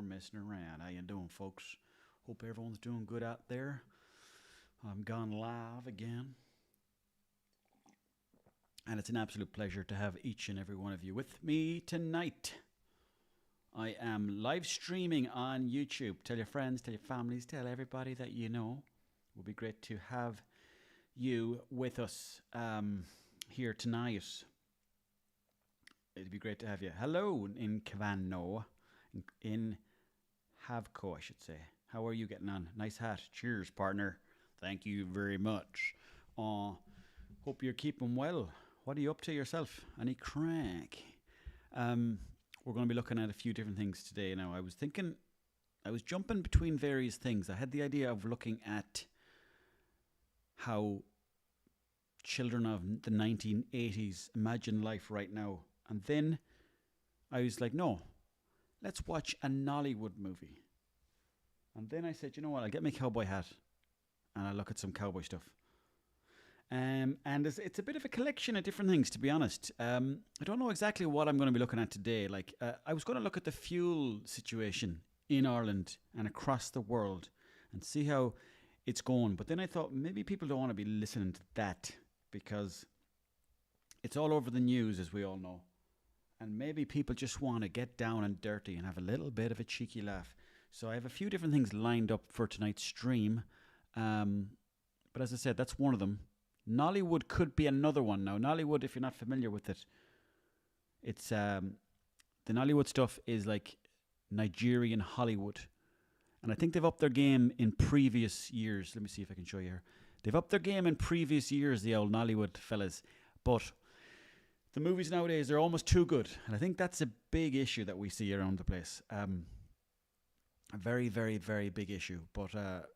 more messing around. How you doing, folks? Hope everyone's doing good out there. I'm gone live again. And it's an absolute pleasure to have each and every one of you with me tonight. I am live streaming on YouTube. Tell your friends, tell your families, tell everybody that you know. It would be great to have you with us here tonight. It'd be great to have you. Hello in Cavano, in Havco, I should say. How are you getting on? Nice hat. Cheers, partner. Thank you very much. Hope you're keeping well. What are you up to yourself? Any crack? We're going to be looking at a few different things today. Now, I was jumping between various things. I had the idea of looking at how children of the 1980s imagine life right now. And then I was like, no, let's watch a Nollywood movie. And then I said, you know what, I'll get my cowboy hat and I'll look at some cowboy stuff. And it's a bit of a collection of different things, to be honest. I don't know exactly what I'm going to be looking at today. Like, I was going to look at the fuel situation in Ireland and across the world and see how it's going. But then I thought maybe people don't want to be listening to that because it's all over the news, as we all know. And maybe people just want to get down and dirty and have a little bit of a cheeky laugh. So I have a few different things lined up for tonight's stream. But as I said, that's one of them. Nollywood could be another one. Now, Nollywood, if you're not familiar with it, it's the Nollywood stuff is like Nigerian Hollywood. And I think they've upped their game in previous years. Let me see if I can show you here. They've upped their game in previous years, the old Nollywood fellas. But the movies nowadays are almost too good. And I think that's a big issue that we see around the place. A very, very, very big issue. But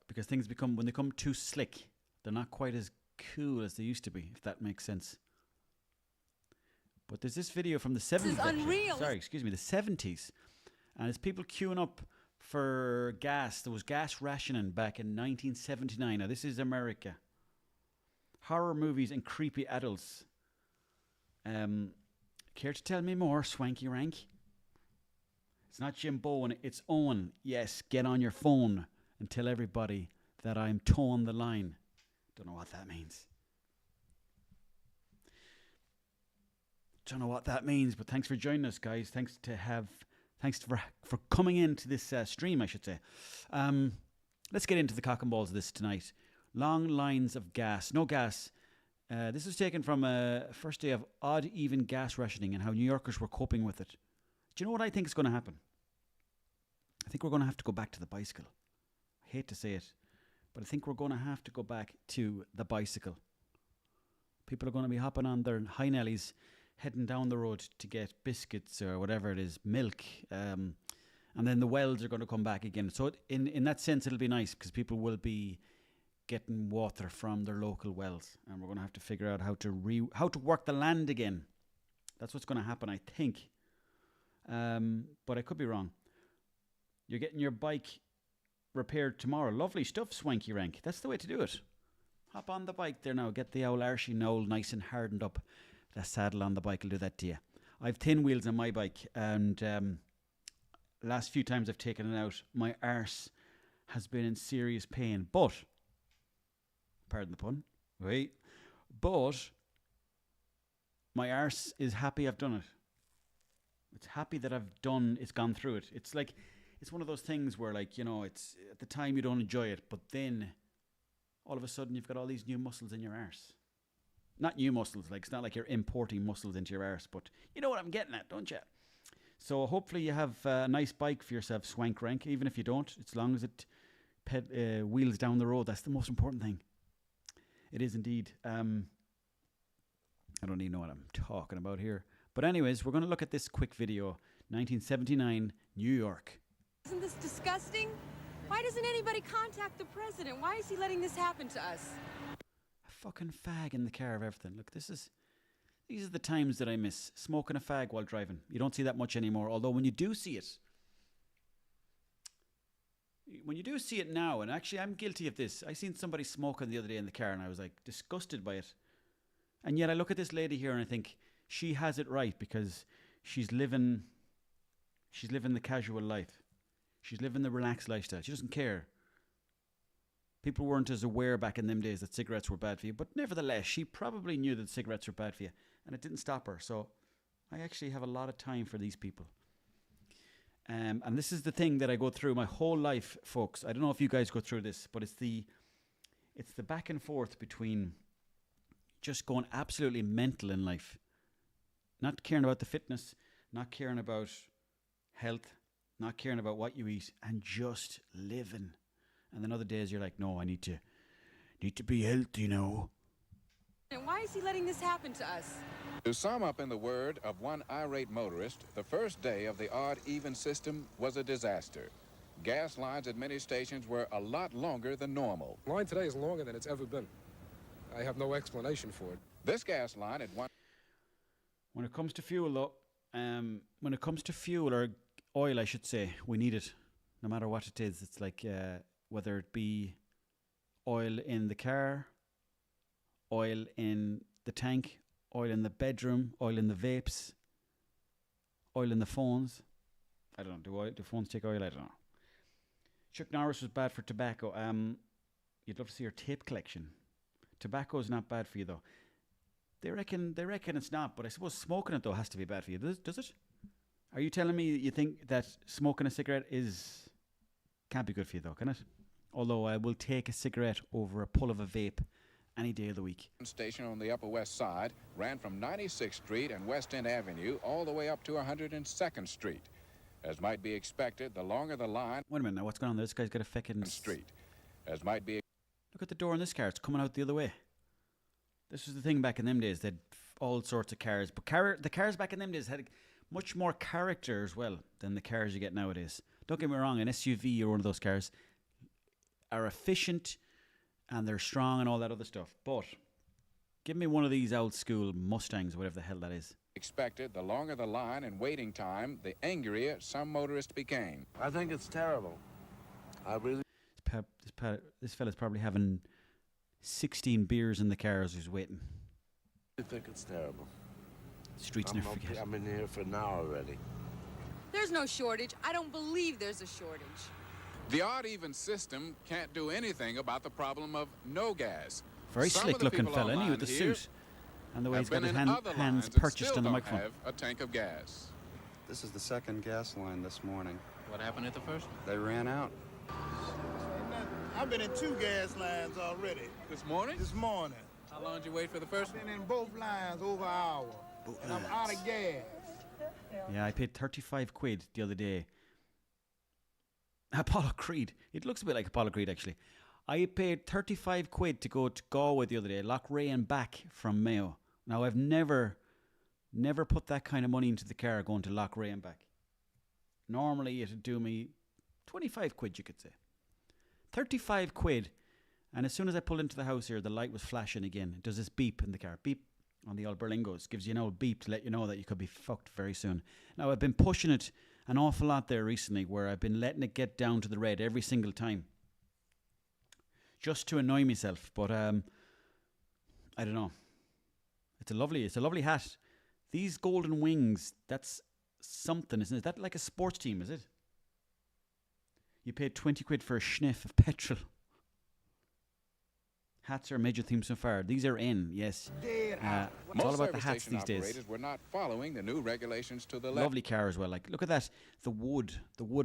because things when they become too slick, they're not quite as cool as they used to be, if that makes sense. But there's this video from the 70s. This is unreal. Sorry, excuse me, the 70s. And it's people queuing up for gas. There was gas rationing back in 1979. Now, this is America. Horror movies and creepy adults. Care to tell me more, Swanky Rank? It's not Jim Bowen, it's Owen. Yes, get on your phone and tell everybody that I'm towing the line. Don't know what that means. Don't know what that means, but thanks for joining us, guys. Thanks for coming into this stream, I should say. Let's get into the cock and balls of this tonight. Long lines of gas. No gas. This was taken from a first day of odd even gas rationing and how New Yorkers were coping with it. Do you know what I think is going to happen? I think we're going to have to go back to the bicycle. I hate to say it, but I think we're going to have to go back to the bicycle. People are going to be hopping on their high nellies, heading down the road to get biscuits or whatever it is, milk, and then the wells are going to come back again. So in that sense, it'll be nice because people will be getting water from their local wells, and we're going to have to figure out how to work the land again. That's what's going to happen, I think. But I could be wrong. You're getting your bike repaired tomorrow. Lovely stuff, Swanky Rank. That's the way to do it. Hop on the bike there now. Get the old Arshy Knoll nice and hardened up. The saddle on the bike will do that to you. I've thin wheels on my bike, and last few times I've taken it out, my arse has been in serious pain. But, pardon the pun, right? But my arse is happy I've done it. It's happy that it's gone through it. It's like, it's one of those things where, like, you know, it's at the time you don't enjoy it, but then all of a sudden you've got all these new muscles in your arse. Not new muscles, like it's not like you're importing muscles into your arse, but you know what I'm getting at, don't you? So hopefully you have a nice bike for yourself, Swank Rank, even if you don't, as long as it wheels down the road. That's the most important thing. It is indeed. I don't even know what I'm talking about here. But anyways, we're going to look at this quick video. 1979, New York. Isn't this disgusting? Why doesn't anybody contact the president? Why is he letting this happen to us? A fucking fag in the car of everything. Look, these are the times that I miss. Smoking a fag while driving. You don't see that much anymore, although when you do see it now, and actually I'm guilty of this. I seen somebody smoking the other day in the car and I was like disgusted by it. And yet I look at this lady here and I think she has it right because she's living the casual life. She's living the relaxed lifestyle. She doesn't care. People weren't as aware back in them days that cigarettes were bad for you, but nevertheless, she probably knew that cigarettes were bad for you, and it didn't stop her. So I actually have a lot of time for these people. And this is the thing that I go through my whole life, folks. I don't know if you guys go through this, but it's the back and forth between just going absolutely mental in life, not caring about the fitness, not caring about health, not caring about what you eat, and just living. And then other days you're like, no, I need to be healthy, you know. And why is he letting this happen to us? To sum up in the word of one irate motorist, the first day of the odd-even system was a disaster. Gas lines at many stations were a lot longer than normal. Line today is longer than it's ever been. I have no explanation for it. This gas line at one... When it comes to fuel, though, when it comes to fuel, or oil, I should say, we need it, no matter what it is. It's like... whether it be oil in the car, oil in the tank, oil in the bedroom, oil in the vapes, oil in the phones. I don't know. Do phones take oil? I don't know. Chuck Norris was bad for tobacco. You'd love to see your tape collection. Tobacco is not bad for you, though. They reckon it's not, but I suppose smoking it, though, has to be bad for you. Does it? Are you telling me you think that smoking a cigarette can't be good for you, though, can it? Although I will take a cigarette over a pull of a vape any day of the week. Station on the Upper West Side ran from 96th Street and West End Avenue all the way up to 102nd Street. As might be expected, the longer the line... Wait a minute now, what's going on there? This guy's got a fucking... Street. As might be... Look at the door on this car, it's coming out the other way. This was the thing back in them days, they had all sorts of cars. But the cars back in them days had much more character as well than the cars you get nowadays. Don't get me wrong, an SUV or one of those cars are efficient and they're strong and all that other stuff. But give me one of these old school Mustangs, whatever the hell that is. Expected, the longer the line and waiting time, the angrier some motorists became. I think it's terrible. I really... This fella's probably having 16 beers in the car as he's waiting. I think it's terrible. Streets never forget. I'm in here for an hour already. There's no shortage. I don't believe there's a shortage. The odd-even system can't do anything about the problem of no gas. Very slick-looking fella, isn't he, with the suit? And the way he's got his hands purchased on the microphone. Have a tank of gas. This is the second gas line this morning. What happened at the first one? They ran out. I've been in 2 gas lines already. This morning? This morning. How long did you wait for the first one? I've been in both lines over an hour. And I'm out of gas. Yeah, I paid 35 quid the other day. Apollo Creed. It looks a bit like Apollo Creed, actually. I paid 35 quid to go to Galway the other day, Lochray and back from Mayo. Now, I've never put that kind of money into the car going to Lochray and back. Normally, it'd do me 25 quid, you could say. 35 quid. And as soon as I pulled into the house here, the light was flashing again. It does this beep in the car. Beep on the old Berlingos. Gives you an old beep to let you know that you could be fucked very soon. Now, I've been pushing it an awful lot there recently, where I've been letting it get down to the red every single time, just to annoy myself. But I don't know. It's a lovely hat. These golden wings, that's something, isn't it? Is that like a sports team, is it? You paid 20 quid for a sniff of petrol. Hats are a major theme so far. These are in, yes. It's all about the hats these days. We're not following the new regulations to the left. Lovely car as well. Like, look at that, the wood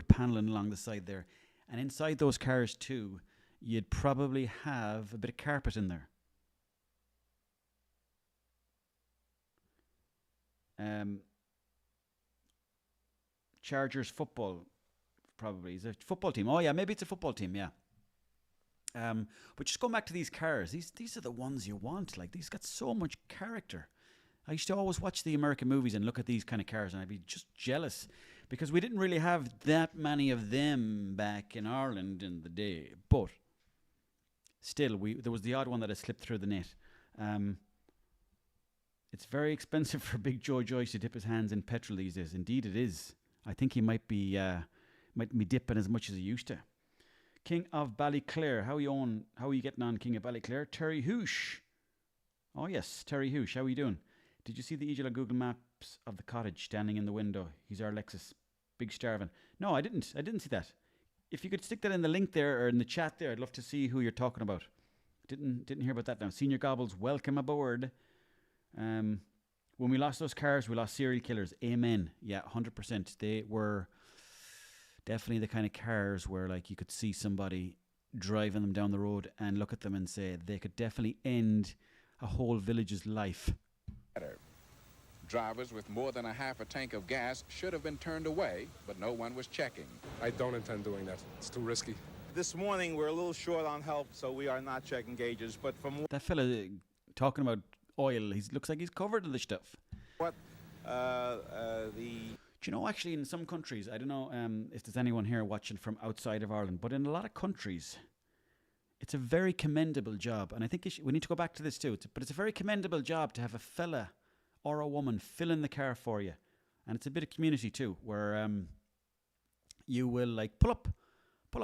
paneling along the side there, and inside those cars too, you'd probably have a bit of carpet in there. Chargers football, probably is a football team. Oh yeah, maybe it's a football team. Yeah. But just going back to these cars, these are the ones you want. Like, these got so much character. I used to always watch the American movies and look at these kind of cars, and I'd be just jealous because we didn't really have that many of them back in Ireland in the day. But still, there was the odd one that had slipped through the net. It's very expensive for Big Joe Joyce to dip his hands in petrol these days. Indeed, it is. I think he might be dipping as much as he used to. King of Ballyclare, how are you getting on, King of Ballyclare? Terry Hoosh. Oh yes, Terry Hoosh, how are you doing? Did you see the eagle on Google Maps of the cottage standing in the window? He's our Lexus, big starving. No, I didn't see that. if you could stick that in the link there or in the chat there, I'd love to see who you're talking about. Didn't hear about that now. Senior Gobbles, welcome aboard. When we lost those cars, we lost serial killers. Amen. Yeah, 100%. They were definitely the kind of cars where like you could see somebody driving them down the road and look at them and say they could definitely end a whole village's life. Drivers with more than a half a tank of gas should have been turned away, but no one was checking. I don't intend doing that. It's too risky. This morning, we're a little short on help, so we are not checking gauges. But from That fella talking about oil, he looks like he's covered in the stuff. what Do you know, actually, in some countries, I don't know if there's anyone here watching from outside of Ireland, but in a lot of countries, it's a very commendable job. And I think we need to go back to this too. But it's a very commendable job to have a fella or a woman fill in the car for you. And it's a bit of community too, where you will like pull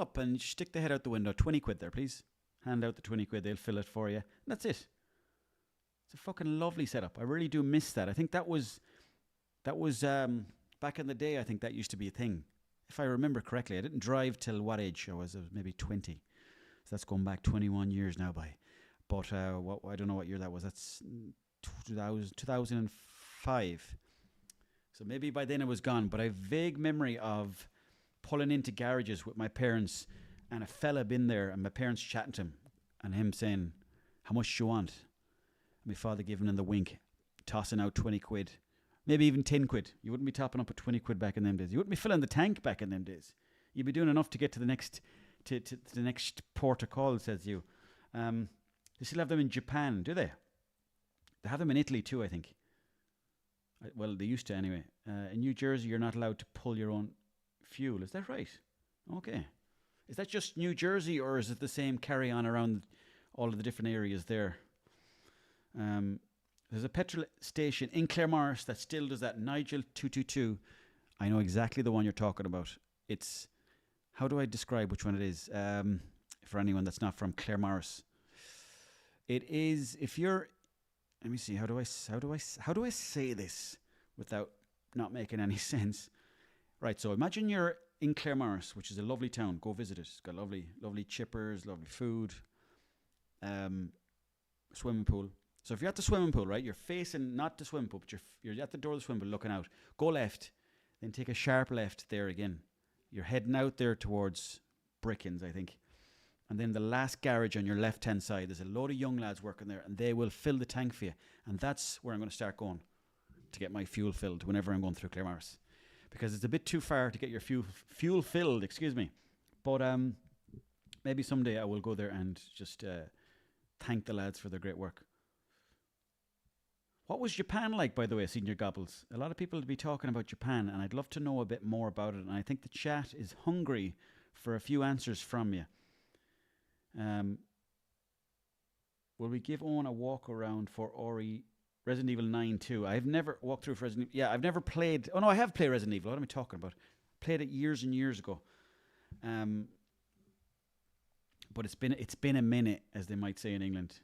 up and stick the head out the window. 20 quid there, please. Hand out the 20 quid, they'll fill it for you. And that's it. It's a fucking lovely setup. I really do miss that. I think that was back in the day. I think that used to be a thing, if I remember correctly. I didn't drive till what age? I was maybe 20. So that's going back 21 years now by. But I don't know what year that was. That's 2005. So maybe by then it was gone. But I have vague memory of pulling into garages with my parents and a fella been there and my parents chatting to him and him saying, how much do you want? And my father giving him the wink, tossing out 20 quid. Maybe even 10 quid. You wouldn't be topping up at 20 quid back in them days. You wouldn't be filling the tank back in them days. You'd be doing enough to get to the next to the next port of call, says you. They still have them in Japan, do they? They have them in Italy too, I think. Well, they used to anyway. In New Jersey, you're not allowed to pull your own fuel. Is that right? Okay. Is that just New Jersey, or is it the same carry-on around all of the different areas there? There's a petrol station in Claremorris that still does that. Nigel 222. I know exactly the one you're talking about. It's, how do I describe which one it is? For anyone that's not from Claremorris, it is, if you're, let me see, how do I say this without not making any sense? Right, so imagine you're in Claremorris, which is a lovely town. Go visit it. It's got lovely chippers, lovely food, swimming pool. So if you're at the swimming pool, right, you're facing not the swimming pool, but you're at the door of the swimming pool looking out. Go left, then take a sharp left there again. You're heading out there towards Brickens, I think. And then the last garage on your left-hand side, there's a load of young lads working there, and they will fill the tank for you. And that's where I'm going to start going to get my fuel filled whenever I'm going through Claremorris. Because it's a bit too far to get your fuel filled, But maybe someday I will go there and just thank the lads for their great work. What was Japan like, by the way, Senior Gobbles? A lot of people to be talking about Japan, and I'd love to know a bit more about it. And I think the chat is hungry for a few answers from you. Will we give Owen a walk around for Ori Resident Evil 9 too? I've never walked through for Resident Evil. Yeah, I've never played. Oh no, I have played Resident Evil. What am I talking about? Played it years and years ago. But it's been a minute, as they might say in England.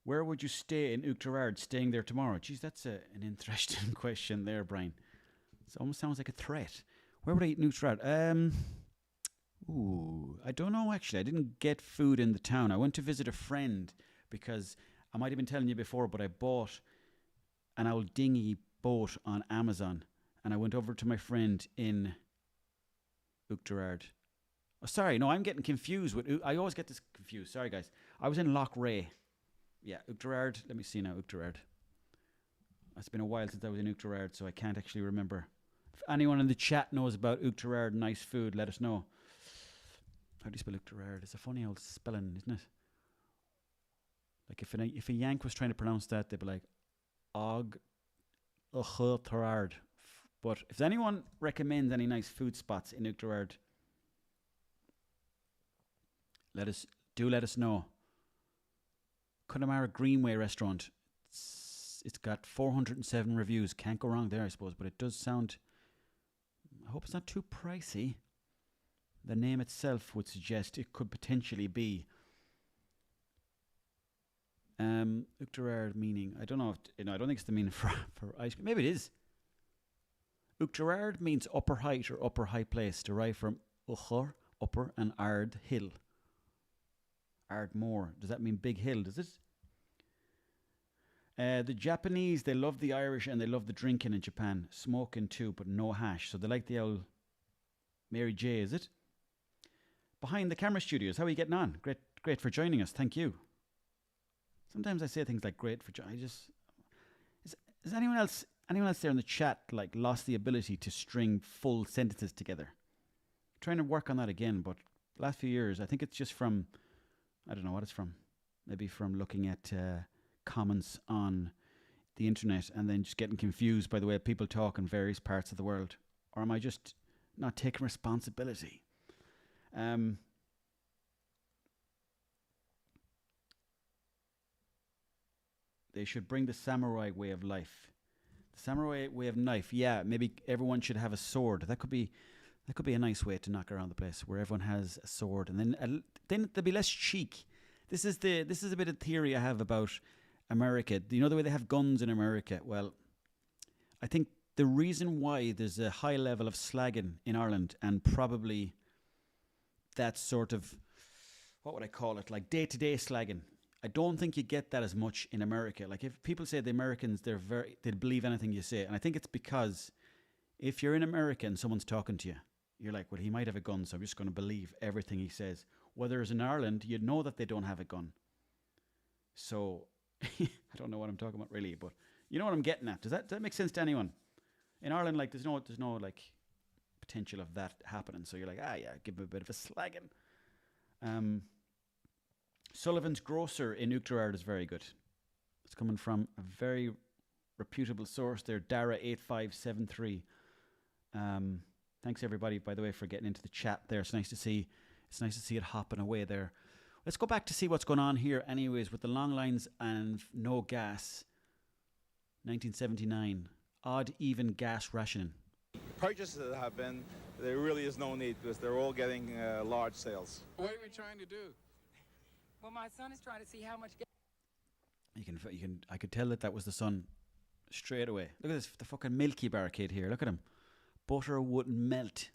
Where would you stay in Uachtarard, staying there tomorrow? Geez, that's an interesting question there, Brian. It almost sounds like a threat. Where would I eat in Uachtarard? I don't know, actually. I didn't get food in the town. I went to visit a friend because I might have been telling you before, but I bought an old dinghy boat on Amazon, and I went over to my friend in Uachtarard. Oh, sorry, no, I'm getting confused with. I always get this confused. Sorry, guys. I was in Loch Ray. Yeah, Uachtarard. Let me see now, Uachtarard. It's been a while since I was in Uachtarard, so I can't actually remember. If anyone in the chat knows about Uachtarard, nice food, let us know. How do you spell Uachtarard? It's a funny old spelling, isn't it? Like if a Yank was trying to pronounce that, they'd be like, Uachtarard. But if anyone recommends any nice food spots in Uachtarard, let us know. Connemara Greenway restaurant. It's got 407 reviews. Can't go wrong there, I suppose. But it does sound, I hope it's not too pricey. The name itself would suggest it could potentially be. Uachtarard meaning, I don't know. I don't think it's the meaning for ice cream. Maybe it is. Uachtarard means upper height or upper high place, derived from uchar, upper, and ard, hill. Ardmore. Does that mean big hill, does it? The Japanese, they love the Irish and they love the drinking in Japan. Smoking too, but no hash. So they like the old Mary J, is it? Behind the camera studios, how are you getting on? Great for joining us. Thank you. Sometimes I say things like great for joining. Is anyone else there in the chat like lost the ability to string full sentences together? Trying to work on that again, but the last few years, I think it's just from, I don't know what it's from. Maybe from looking at comments on the internet and then just getting confused by the way people talk in various parts of the world. Or am I just not taking responsibility? They should bring the samurai way of life. The samurai way of life, yeah, maybe everyone should have a sword. That could be a nice way to knock around the place, where everyone has a sword, and then there'll be less cheek. This is a bit of theory I have about America. You know the way they have guns in America? Well, I think the reason why there's a high level of slagging in Ireland, and probably that sort of, what would I call it, like day-to-day slagging. I don't think you get that as much in America. Like if people say the Americans, they'll believe anything you say. And I think it's because if you're in America and someone's talking to you, you're like, well, he might have a gun, so I'm just going to believe everything he says. Whereas in Ireland, you'd know that they don't have a gun. So I don't know what I'm talking about really, but you know what I'm getting at. Does that make sense to anyone? In Ireland, like there's no like potential of that happening. So you're like, yeah, give him a bit of a slagging. Sullivan's Grocer in Uachtarard is very good. It's coming from a very reputable source there, Dara8573. Thanks everybody, by the way, for getting into the chat there. It's nice to see it hopping away there. Let's go back to see what's going on here anyways with the long lines and no gas. 1979. Odd even gas rationing. Purchases that have been, there really is no need because they're all getting large sales. What are we trying to do? Well, my son is trying to see how much. I could tell that was the son straight away. Look at this, the fucking Milky Bar kid here. Look at him. Butter wouldn't melt.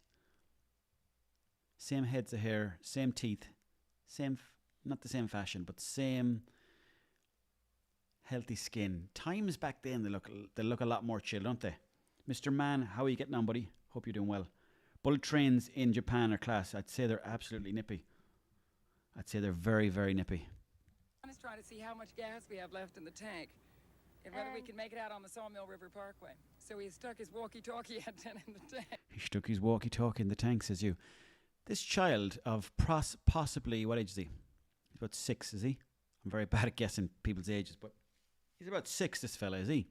Same heads of hair, same teeth, not the same fashion, but same healthy skin. Times back then, they look a lot more chill, don't they? Mr. Man, how are you getting on, buddy? Hope you're doing well. Bullet trains in Japan are class. I'd say they're absolutely nippy. I'd say they're very, very nippy. I'm just trying to see how much gas we have left in the tank and whether we can make it out on the Sawmill River Parkway. So he stuck his walkie-talkie antenna in the tank. He stuck his walkie-talkie in the tank, says you. This child of possibly, what age is he? He's about 6, is he? I'm very bad at guessing people's ages, but he's about 6, this fella, is he?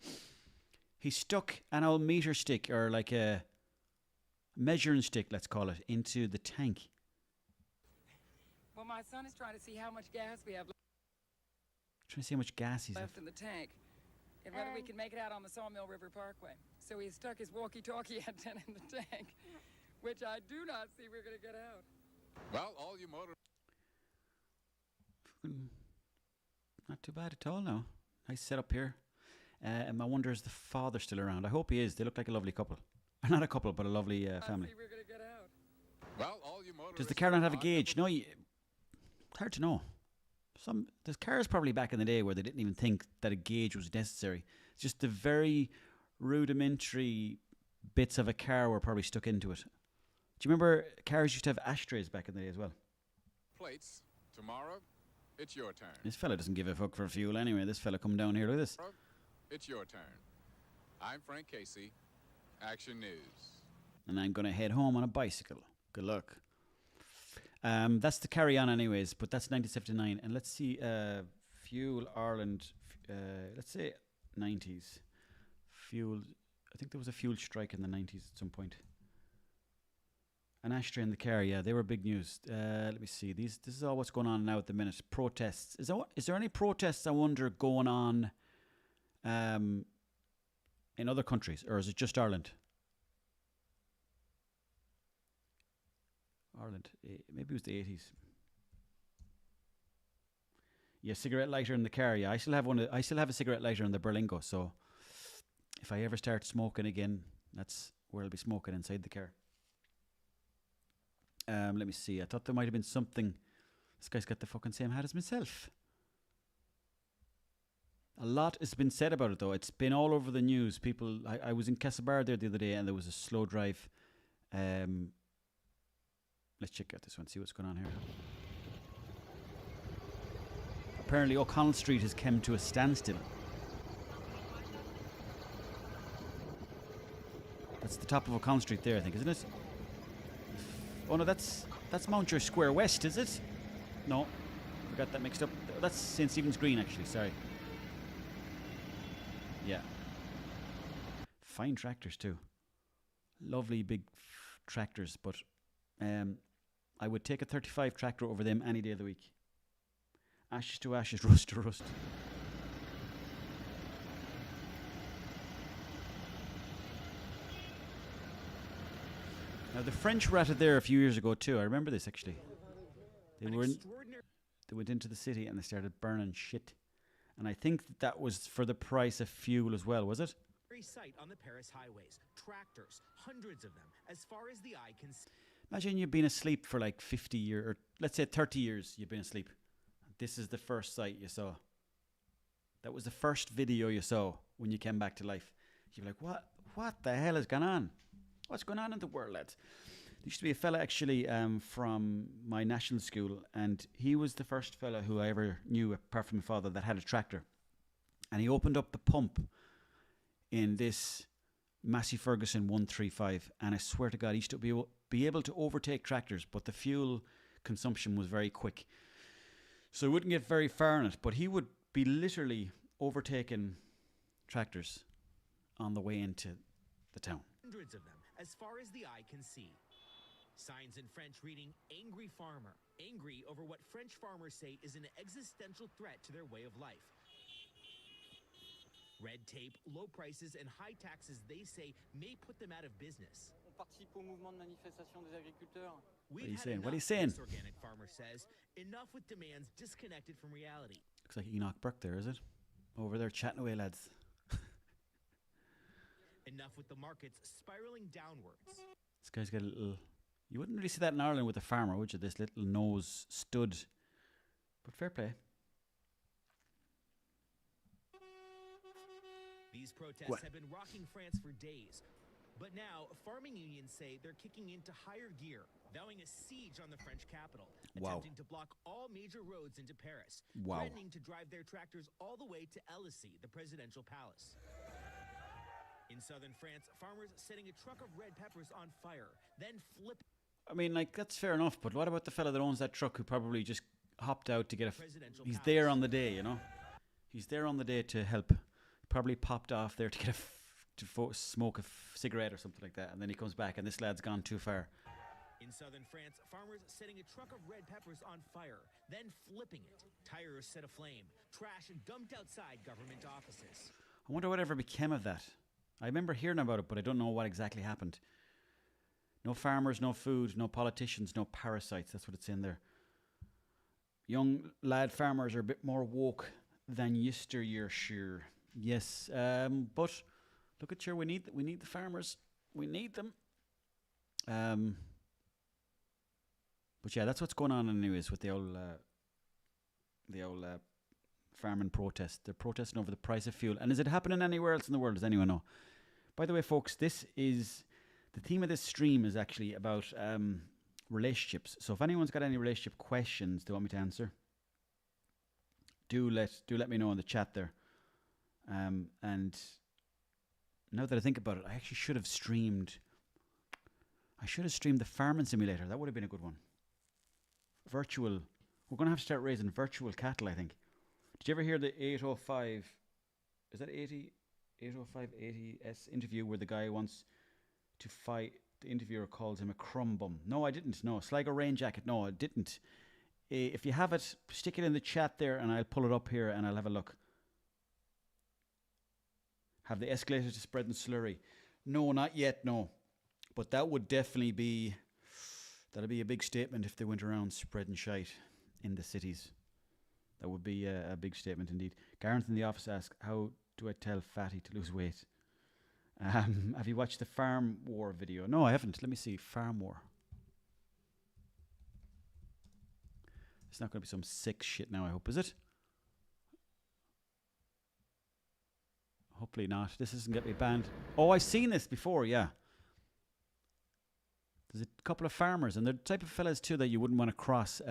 He stuck an old meter stick, or like a measuring stick, let's call it, into the tank. Well, my son is trying to see how much gas we have Trying to see how much gas he's left in the tank and whether we can make it out on the Sawmill River Parkway. So he stuck his walkie-talkie antenna in the tank, which I do not see we're going to get out. Well, all you motor... Not too bad at all now. Nice setup here. And I wonder, is the father still around? I hope he is. They look like a lovely couple. Not a couple, but a lovely family. I see we're going to get out. Well, all you Does the car not have a gauge? No, it's hard to know. There's cars probably back in the day where they didn't even think that a gauge was necessary. It's just the very rudimentary bits of a car were probably stuck into it. Do you remember cars used to have ashtrays back in the day as well? Plates. Tomorrow, it's your turn. This fella doesn't give a fuck for fuel anyway. This fella come down here. Look at this. It's your turn. I'm Frank Casey. Action News. And I'm going to head home on a bicycle. Good luck. That's the Carry On anyways, but that's 1979. And let's see, Fuel Ireland, let's say 90s. Fuel, I think there was a fuel strike in the 90s at some point. An ashtray in the car, yeah, they were big news. Let me see, this is all what's going on now at the minute. Protests. Is there any protests, I wonder, going on in other countries, or is it just Ireland? Ireland, maybe it was the 80s. Yeah, cigarette lighter in the car. Yeah, I still have a cigarette lighter in the Berlingo. So if I ever start smoking again, that's where I'll be smoking inside the car. Let me see. I thought there might have been something. This guy's got the fucking same hat as myself. A lot has been said about it, though. It's been all over the news. People, I was in Castlebar there the other day, and there was a slow drive. Let's check out this one, see what's going on here. Apparently, O'Connell Street has come to a standstill. That's the top of O'Connell Street there, I think, isn't it? Oh no, that's Mountjoy Square West, is it? No, I got that mixed up. That's St. Stephen's Green, actually, sorry. Yeah. Fine tractors too. Lovely big tractors, but I would take a 35 tractor over them any day of the week. Ashes to ashes, rust to rust. Now the French were at it there a few years ago too. I remember this actually. They went into the city and they started burning shit. And I think that was for the price of fuel as well, was it? Sight on the Paris highways, tractors, hundreds of them, as far as the eye can see. Imagine you've been asleep for like 50 years, or let's say 30 years you've been asleep. This is the first sight you saw. That was the first video you saw when you came back to life. You're like, what the hell has gone on? What's going on in the world, lads? There used to be a fella actually from my national school, and he was the first fella who I ever knew, apart from my father, that had a tractor. And he opened up the pump in this Massey Ferguson 135, and I swear to God, he used to be able to overtake tractors, but the fuel consumption was very quick. So he wouldn't get very far in it, but he would be literally overtaking tractors on the way into the town. Hundreds of them, as far as the eye can see. Signs in French reading, "Angry farmer." Angry over what French farmers say is an existential threat to their way of life. Red tape, low prices, and high taxes, they say, may put them out of business. What are you saying? What are you saying? This organic farmer says, enough with demands disconnected from reality. Looks like Enoch Burke there, is it? Over there chatting away, lads. Enough with the markets spiraling downwards. This guy's got a little... You wouldn't really see that in Ireland with a farmer, would you? This little nose stud. But fair play. These protests have been rocking France for days. But now, farming unions say they're kicking into higher gear, vowing a siege on the French capital, attempting to block all major roads into Paris, threatening to drive their tractors all the way to Élysée, the presidential palace. In southern France, farmers setting a truck of red peppers on fire, then flip. I mean, like, that's fair enough, but what about the fella that owns that truck who probably just hopped out to get he's there on the day, you know? He's there on the day to help. Probably popped off there to get smoke a cigarette or something like that, and then he comes back and this lad's gone too far. In southern France, farmers setting a truck of red peppers on fire, then flipping it. Tires set aflame, trash dumped outside government offices. I wonder whatever became of that. I remember hearing about it, but I don't know what exactly happened. No farmers, no food, no politicians, no parasites. That's what it's in there. Young lad farmers are a bit more woke than yesteryear, sure. Yes, but look at you. We need the farmers. We need them. But yeah, that's what's going on anyways with the old farming protest. They're protesting over the price of fuel. And is it happening anywhere else in the world? Does anyone know? By the way, folks, the theme of this stream is actually about relationships. So if anyone's got any relationship questions they want me to answer, do let me know in the chat there. And now that I think about it, I actually should have streamed the farming simulator. That would have been a good one. Virtual. We're going to have to start raising virtual cattle, I think. Did you ever hear the 805? Is that 80? 805-80S interview where the guy wants to fight. The interviewer calls him a crumb bum. No, I didn't. No, Sligo rain jacket. No, I didn't. If you have it, stick it in the chat there and I'll pull it up here and I'll have a look. Have the escalators to spread and slurry? No, not yet, no. But that would definitely be... That'd be a big statement if they went around spreading shite in the cities. That would be a big statement indeed. Gareth in the office asks, how do I tell Fatty to lose weight? Have you watched the Farm War video? No, I haven't. Let me see. Farm War. It's not going to be some sick shit now, I hope, is it? Hopefully not. This doesn't get me banned. Oh, I've seen this before, yeah. There's a couple of farmers, and they're the type of fellas too that you wouldn't want to cross.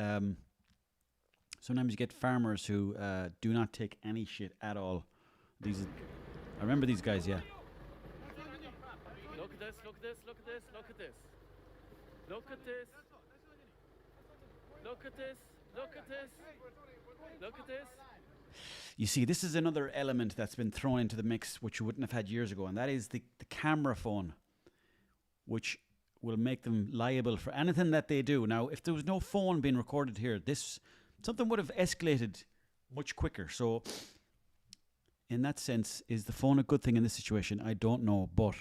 Sometimes you get farmers who do not take any shit at all. I remember these guys, yeah. Look at this, look at this, look at this, look at this. Look at this. Look at this, look at this. Look at this. You see, this is another element that's been thrown into the mix, which you wouldn't have had years ago, and that is the camera phone, which will make them liable for anything that they do. Now, if there was no phone being recorded here, something would have escalated much quicker. So, in that sense, is the phone a good thing in this situation? I don't know, but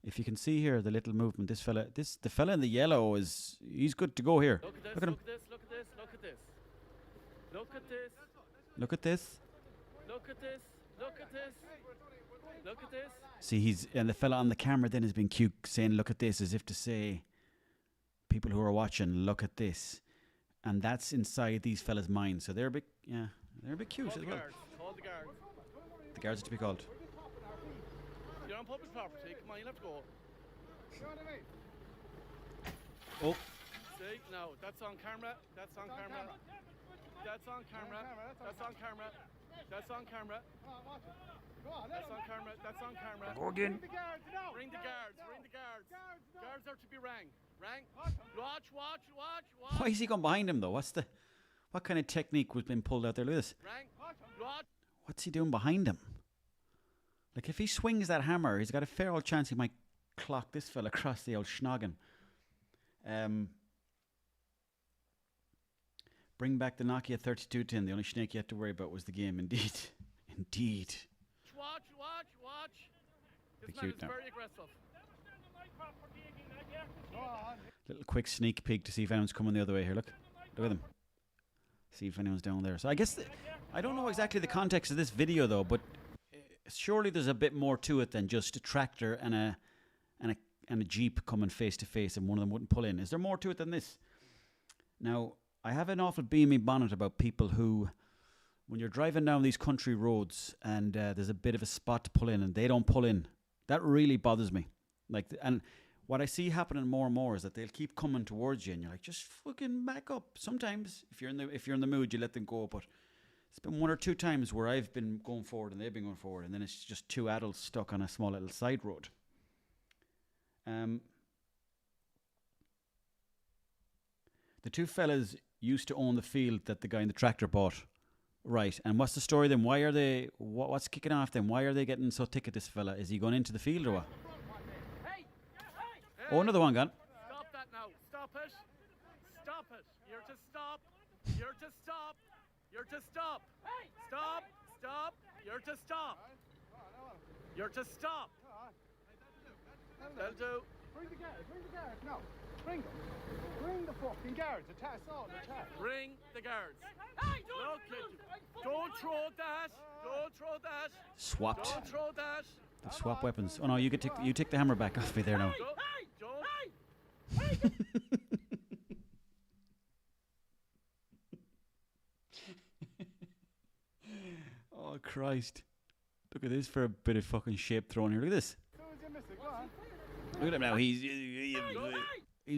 if you can see here the little movement, the fella in the yellow he's good to go here. Look at this, look at him. look at this, look at this, look at this. Look at this. Look at this. Look at this. Look at this. Look at this. See, and the fella on the camera then has been cute saying, look at this, as if to say, people who are watching, look at this. And that's inside these fellas' minds. So they're a bit cute as well. Call the guards. The guards are to be called. You're on public property. Come on, you'll have to go. Oh, See, no, that's on camera. That's on camera. That's on camera. That's on camera. That's on camera. That's on camera. That's on camera. go again. Ring the guards. Ring the guards. Guards are to be rang. Rang. Watch. Why is he going behind him though? What kind of technique was being pulled out there? Look at this. Rang. Watch. What's he doing behind him? Like if he swings that hammer, he's got a fair old chance he might clock this fella across the old schnoggin. Bring back the Nokia 3210. The only snake you had to worry about was the game. Indeed. Indeed. Watch. This Be man cute is now. very aggressive. Little quick sneak peek to see if anyone's coming the other way here. Look at them. See if anyone's down there. So I guess I don't know exactly the context of this video though, but surely there's a bit more to it than just a tractor and a jeep coming face to face, and one of them wouldn't pull in. Is there more to it than this? Now, I have an awful beamy bonnet about people who, when you're driving down these country roads and there's a bit of a spot to pull in and they don't pull in, that really bothers me. And what I see happening more and more is that they'll keep coming towards you, and you're like, just fucking back up. Sometimes, if you're in the mood, you let them go. But it's been one or two times where I've been going forward and they've been going forward, and then it's just two adults stuck on a small little side road. The two fellas used to own the field that the guy in the tractor bought. Right, and what's the story then? Why are they, what's kicking off then? Why are they getting so thick at this fella? Is he going into the field or what? Oh, another one gone. Stop that now. Stop it. Stop it. You're to stop. You're to stop. You're to stop. Stop. Stop. You're to stop. You're to stop. That'll do. Bring the guards, no. Bring them. Bring the fucking guards. Attack, attack. Bring the guards. Look at you. Don't throw that. Don't throw that. Swapped. Don't throw that. They've swapped weapons. Oh no, you take the hammer back off me there now. Don't. Oh Christ. Look at this for a bit of fucking shape thrown here. Look at this. Look at him now. He's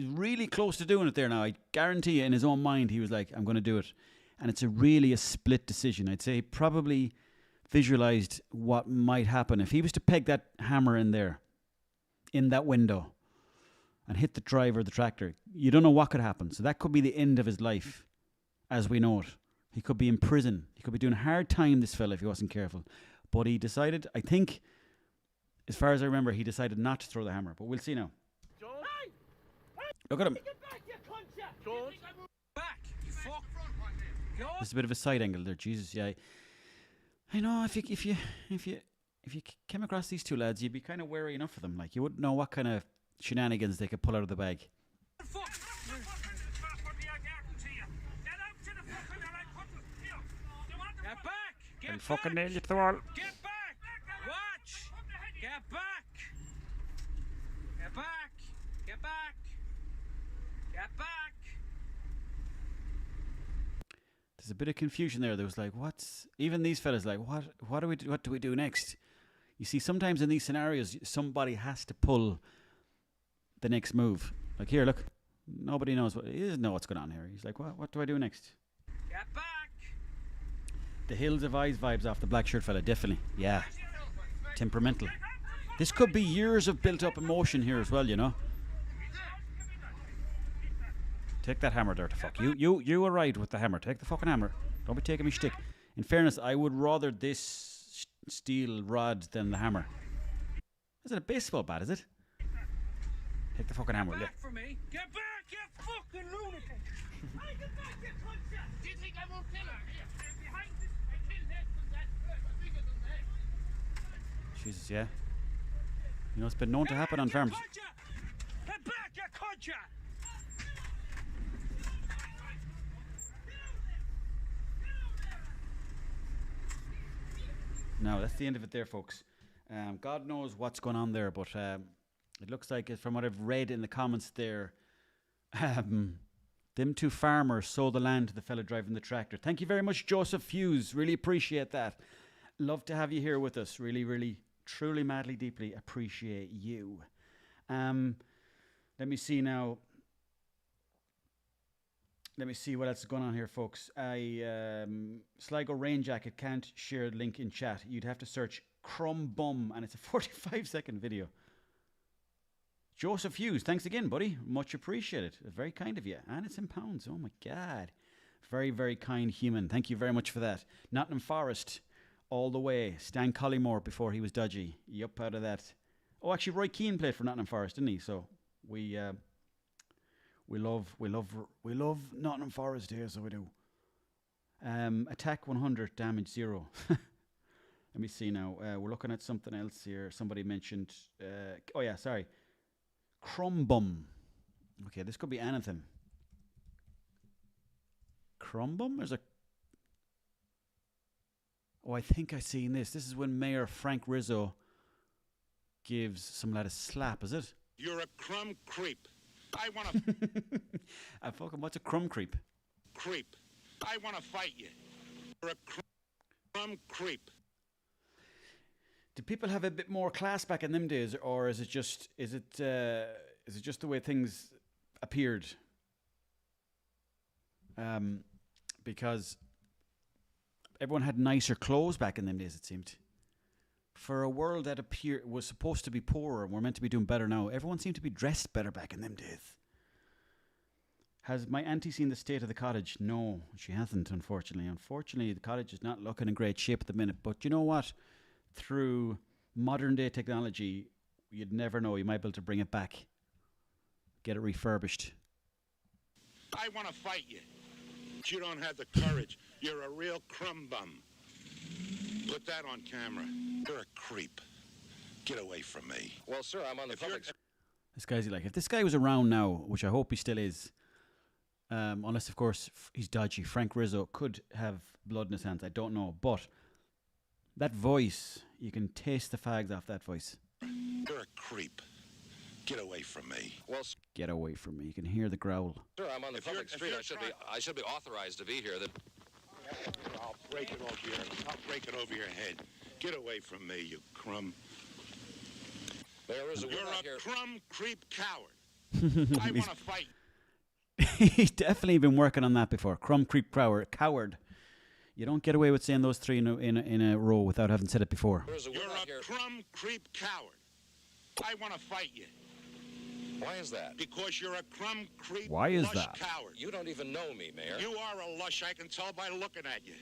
really close to doing it there now. I guarantee you in his own mind he was like, I'm going to do it. And it's really a split decision. I'd say he probably visualized what might happen if he was to peg that hammer in there, in that window, and hit the driver of the tractor. You don't know what could happen. So that could be the end of his life as we know it. He could be in prison. He could be doing hard time, this fella, if he wasn't careful. But he decided, I think, as far as I remember, he decided not to throw the hammer. But we'll see now. Look at him. Don't. This is a bit of a side angle there. Jesus, yeah. I know if you came across these two lads, you'd be kind of wary enough of them. Like you wouldn't know what kind of shenanigans they could pull out of the bag. Get back! And fucking nail you to the wall. Get back! Watch! Get back! back! Get back! There's a bit of confusion there. There was like, what's... Even these fellas like, what do we do next? You see, sometimes in these scenarios, somebody has to pull the next move. Like, here, look. Nobody knows he doesn't know what's going on here. He's like, what do I do next? Get back! The Hills of Eyes vibes off the black shirt fella, definitely. Yeah. Temperamental. This could be years of built-up emotion here as well, you know. Take that hammer there to fuck. You were right with the hammer. Take the fucking hammer. Don't be taking me shtick. In fairness, I would rather this steel rod than the hammer. Is it a baseball bat, is it? Take the fucking hammer. Get back from me! Get back, you fucking lunatic! Hey, get back, you cunt! Do you think I won't kill her? Here, behind this, I killed that from that first. I'm bigger than that. Jesus, yeah. You know, it's been known to happen on farms. Get back, you cunt! No, that's the end of it there, folks. God knows what's going on there, but it looks like, from what I've read in the comments there, them two farmers sold the land to the fella driving the tractor. Thank you very much, Joseph Hughes. Really appreciate that. Love to have you here with us. Really, really, truly, madly, deeply appreciate you. Let me see now. Let me see what else is going on here, folks. Sligo Rain Jacket can't share the link in chat. You'd have to search Crumb Bum, and it's a 45-second video. Joseph Hughes, thanks again, buddy. Much appreciated. Very kind of you. And it's in pounds. Oh, my God. Very, very kind human. Thank you very much for that. Nottingham Forest, all the way. Stan Collymore before he was dodgy. Yup, out of that. Oh, actually, Roy Keane played for Nottingham Forest, didn't he? So we love Nottingham Forest here, so we do. Attack 100, damage 0. Let me see now. We're looking at something else here. Somebody mentioned... oh, yeah, sorry. Crumbum. Okay, this could be anything. Crumbum? There's a... Oh, I think I've seen this. This is when Mayor Frank Rizzo gives some lad a slap, is it? You're a crumb creep. I want to... fucking, what's a crumb creep? Creep. I want to fight you. You're a crumb creep. Did people have a bit more class back in them days, or is it just the way things appeared? Because everyone had nicer clothes back in them days, it seemed. For a world that was supposed to be poorer and we're meant to be doing better now, everyone seemed to be dressed better back in them days. Has my auntie seen the state of the cottage? No, she hasn't, unfortunately. Unfortunately, the cottage is not looking in great shape at the minute. But you know what? Through modern day technology, you'd never know. You might be able to bring it back, get it refurbished. I want to fight you. But you don't have the courage. You're a real crumb bum. Put that on camera. You're a creep. Get away from me. Well, sir, I'm on the public... This guy's like, if this guy was around now, which I hope he still is, unless, of course, he's dodgy, Frank Rizzo could have blood in his hands. I don't know. But that voice, you can taste the fags off that voice. You're a creep. Get away from me. Well, get away from me. You can hear the growl. Sir, I'm on the public street. I should be authorized to be here. I'll break it over your head. Get away from me, you crumb. Mayor Rizzo, you're a crumb creep coward. I want to fight. He's definitely been working on that before. Crumb creep coward. You don't get away with saying those three in a row without having said it before. You're a crumb creep coward. I want to fight you. Why is that? Because you're a crumb creep Why is lush that? Coward. You don't even know me, Mayor. You are a lush, I can tell by looking at you.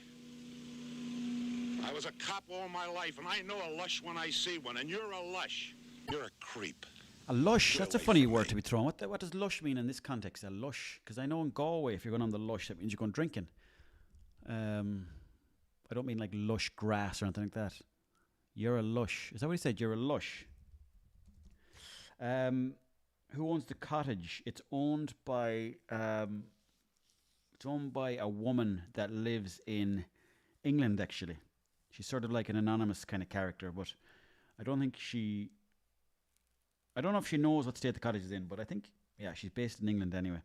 I was a cop all my life, and I know a lush when I see one, and you're a lush. You're a creep. A lush, that's a funny word to be thrown. What does lush mean in this context? A lush? Because I know in Galway, if you're going on the lush, that means you're going drinking. I don't mean like lush grass or anything like that. You're a lush. Is that what he said? You're a lush. Who owns the cottage? It's owned by a woman that lives in England, actually. She's sort of like an anonymous kind of character, but I don't know if she knows what state the cottage is in, but I think Yeah, she's based in England anyway.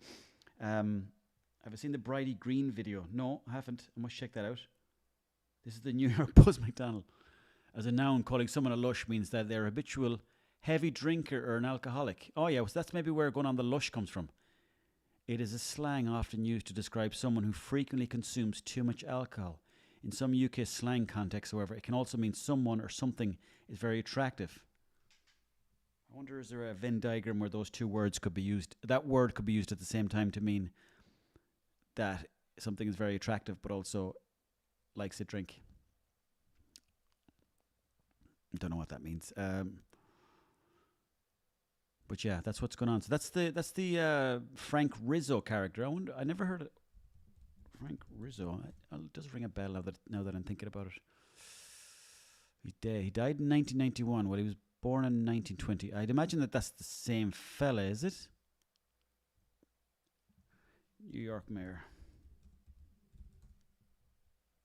Have I seen the Bridie Green video? No, I haven't. I must check that out. This is the New York Buzz McDonald. As a noun, calling someone a lush means that they're a habitual heavy drinker or an alcoholic. Oh yeah, so that's maybe where going on the lush comes from. It is a slang often used to describe someone who frequently consumes too much alcohol. In some UK slang contexts, however, it can also mean someone or something is very attractive. I wonder, is there a Venn diagram where those two words could be used? That word could be used at the same time to mean that something is very attractive, but also likes to drink. I don't know what that means. But yeah, that's what's going on. So that's the Frank Rizzo character. I never heard of Frank Rizzo. It does ring a bell now that I'm thinking about it. He died in 1991. Well, he was born in 1920. I'd imagine that's the same fella, is it? New York mayor.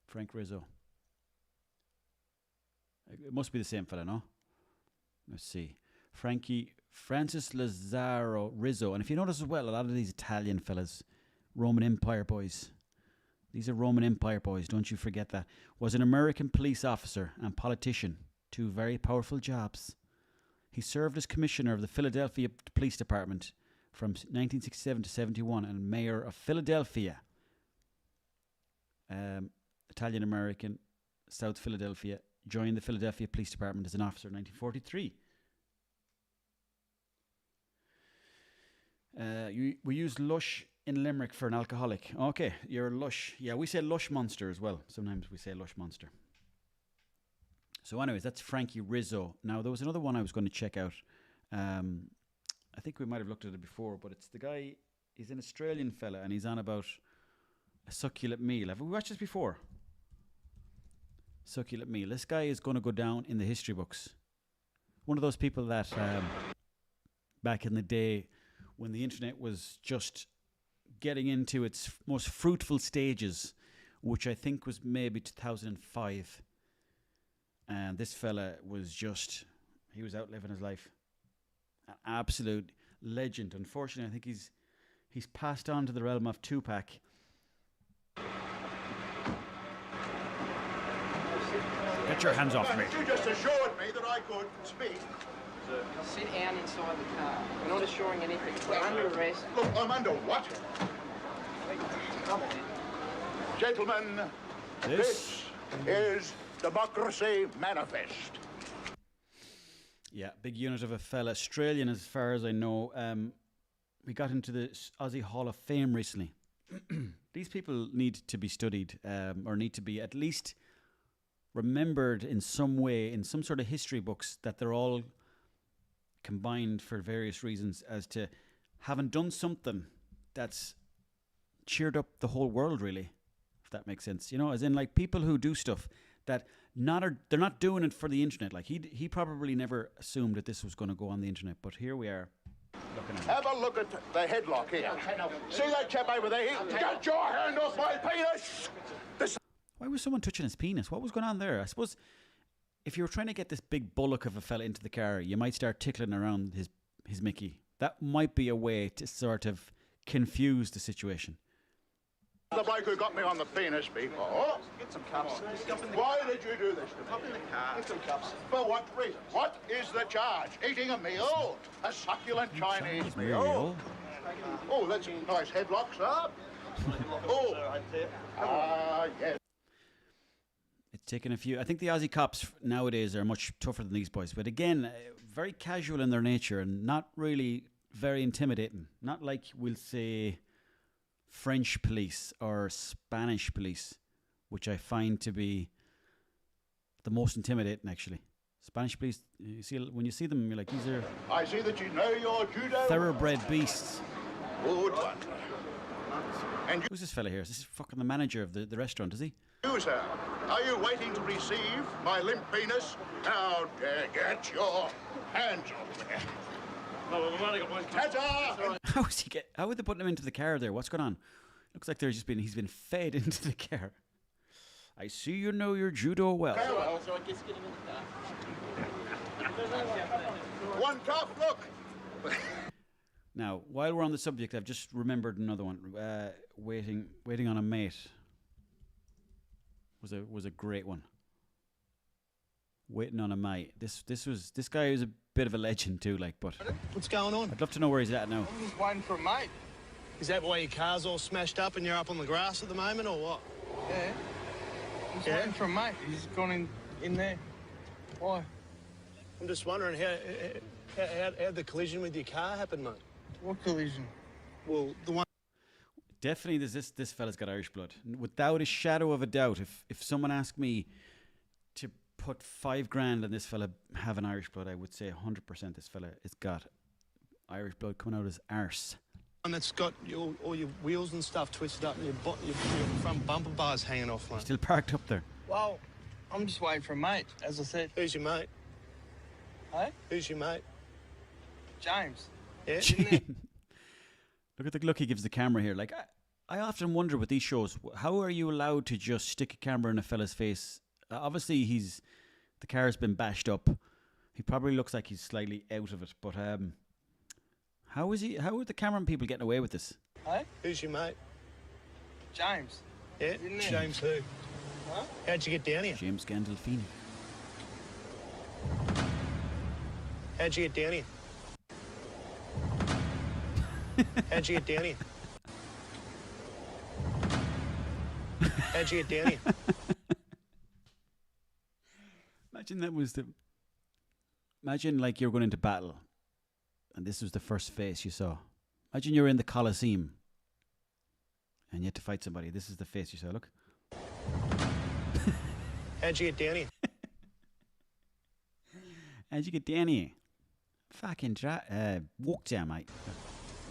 Frank Rizzo. It must be the same fella, no? Let's see. Francis Lazzaro Rizzo. And if you notice as well, a lot of these Italian fellas, Roman Empire boys, these are Roman Empire boys, don't you forget that, was an American police officer and politician, two very powerful jobs. He served as commissioner of the Philadelphia Police Department from 1967 to 71 and mayor of Philadelphia. Italian-American, South Philadelphia, joined the Philadelphia Police Department as an officer in 1943. We use lush in Limerick for an alcoholic. Okay, you're a lush. Yeah, we say lush monster as well. Sometimes we say lush monster. So anyways, that's Frankie Rizzo. Now, there was another one I was going to check out. I think we might have looked at it before, but it's the guy, he's an Australian fella, and he's on about a succulent meal. Have we watched this before? Succulent meal. This guy is going to go down in the history books. One of those people that back in the day when the internet was just getting into its most fruitful stages, which I think was maybe 2005. And this fella was he was out living his life. An absolute legend. Unfortunately, I think he's passed on to the realm of Tupac. Get your hands off me. You just assured me that I could speak. Sit down inside the car. We're not assuring anything. We're under arrest. Look, I'm under what? Come on. Gentlemen, this is Democracy Manifest. Yeah, big unit of a fella. Australian, as far as I know. We got into the Aussie Hall of Fame recently. These people need to be studied, or need to be at least remembered in some way, in some sort of history books, that they're all combined for various reasons as to having done something that's cheered up the whole world, really, if that makes sense. You know, as in like people who do stuff that they're not doing it for the internet. Like he probably never assumed that this was going to go on the internet, but here we are. Have a look at the headlock here. See that chap over there? Get your hand off my penis! Why was someone touching his penis? What was going on there? I suppose if you were trying to get this big bullock of a fella into the car, you might start tickling around his Mickey. That might be a way to sort of confuse the situation. The bloke who got me on the penis before. Get some cups. Why did you do this to me? Hop in the car. Get some cups. For what reason? What is the charge? Eating a meal? A succulent Chinese meal? Oh, that's a nice headlock, sir. Yes. It's taken a few. I think the Aussie cops nowadays are much tougher than these boys. But again, very casual in their nature and not really very intimidating. Not like we'll say French police or Spanish police, which I find to be the most intimidating, actually. Spanish police, when you see them, you're like, these are... I see that you know your judo. Thoroughbred beasts. Good one. And who's this fella here? Is this fucking the manager of the restaurant, is he? you, sir, are you waiting to receive my limp penis? How dare get your hands off me. How would they put him into the car there? What's going on? Looks like he's been fed into the car. I see you know your judo well. So I guess get him in the car. One cuff, look. Now, while we're on the subject, I've just remembered another one. Waiting on a mate was a great one. Waiting on a mate. This guy was a bit of a legend too, like. But what's going on? I'd love to know where he's at now. I'm just waiting for a mate. Is that why your car's all smashed up and you're up on the grass at the moment, or what? Yeah. I'm just waiting for a mate. He's gone in there. Why? I'm just wondering how the collision with your car happened, mate. What collision? Well, the one. Definitely, this fella's got Irish blood. Without a shadow of a doubt, if someone asked me to put $5,000 on this fella having Irish blood, I would say 100% this fella has got Irish blood coming out of his arse. And that's got all your wheels and stuff twisted up and your front bumper bars hanging off, mate. Still parked up there. Well, I'm just waiting for a mate, as I said. Who's your mate? Hey? Who's your mate? James. Yeah? Look at the look he gives the camera here. Like, I often wonder with these shows, how are you allowed to just stick a camera in a fella's face? Obviously, the car's been bashed up. He probably looks like he's slightly out of it. But how are the camera people getting away with this? Hey? Who's your mate? James. Yeah? James who? Huh? How'd you get down here? James Gandolfini. How'd you get down here? How'd you get down here? How'd you get down here? Imagine like you're going into battle and this was the first face you saw. Imagine you're in the Colosseum and you had to fight somebody. This is the face you saw. Look. How'd you get down here? How'd you get down here? Fucking walk down, mate.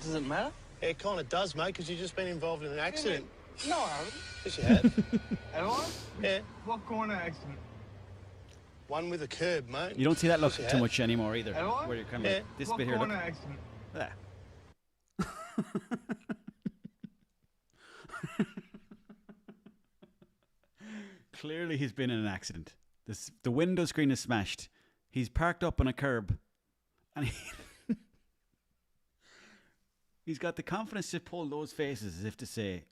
Does it matter? Yeah, it kind of does, mate, because you've just been involved in an accident. No, I haven't. Yes, you have. Have I? Yeah. What kind of accident? One with a curb, mate. You don't see that look Yes, you too have. much anymore either. Have I? Where you're kind of like this What bit here. kind Look. of accident? There. Clearly, he's been in an accident. The window screen is smashed. He's parked up on a curb, and he's got the confidence to pull those faces as if to say,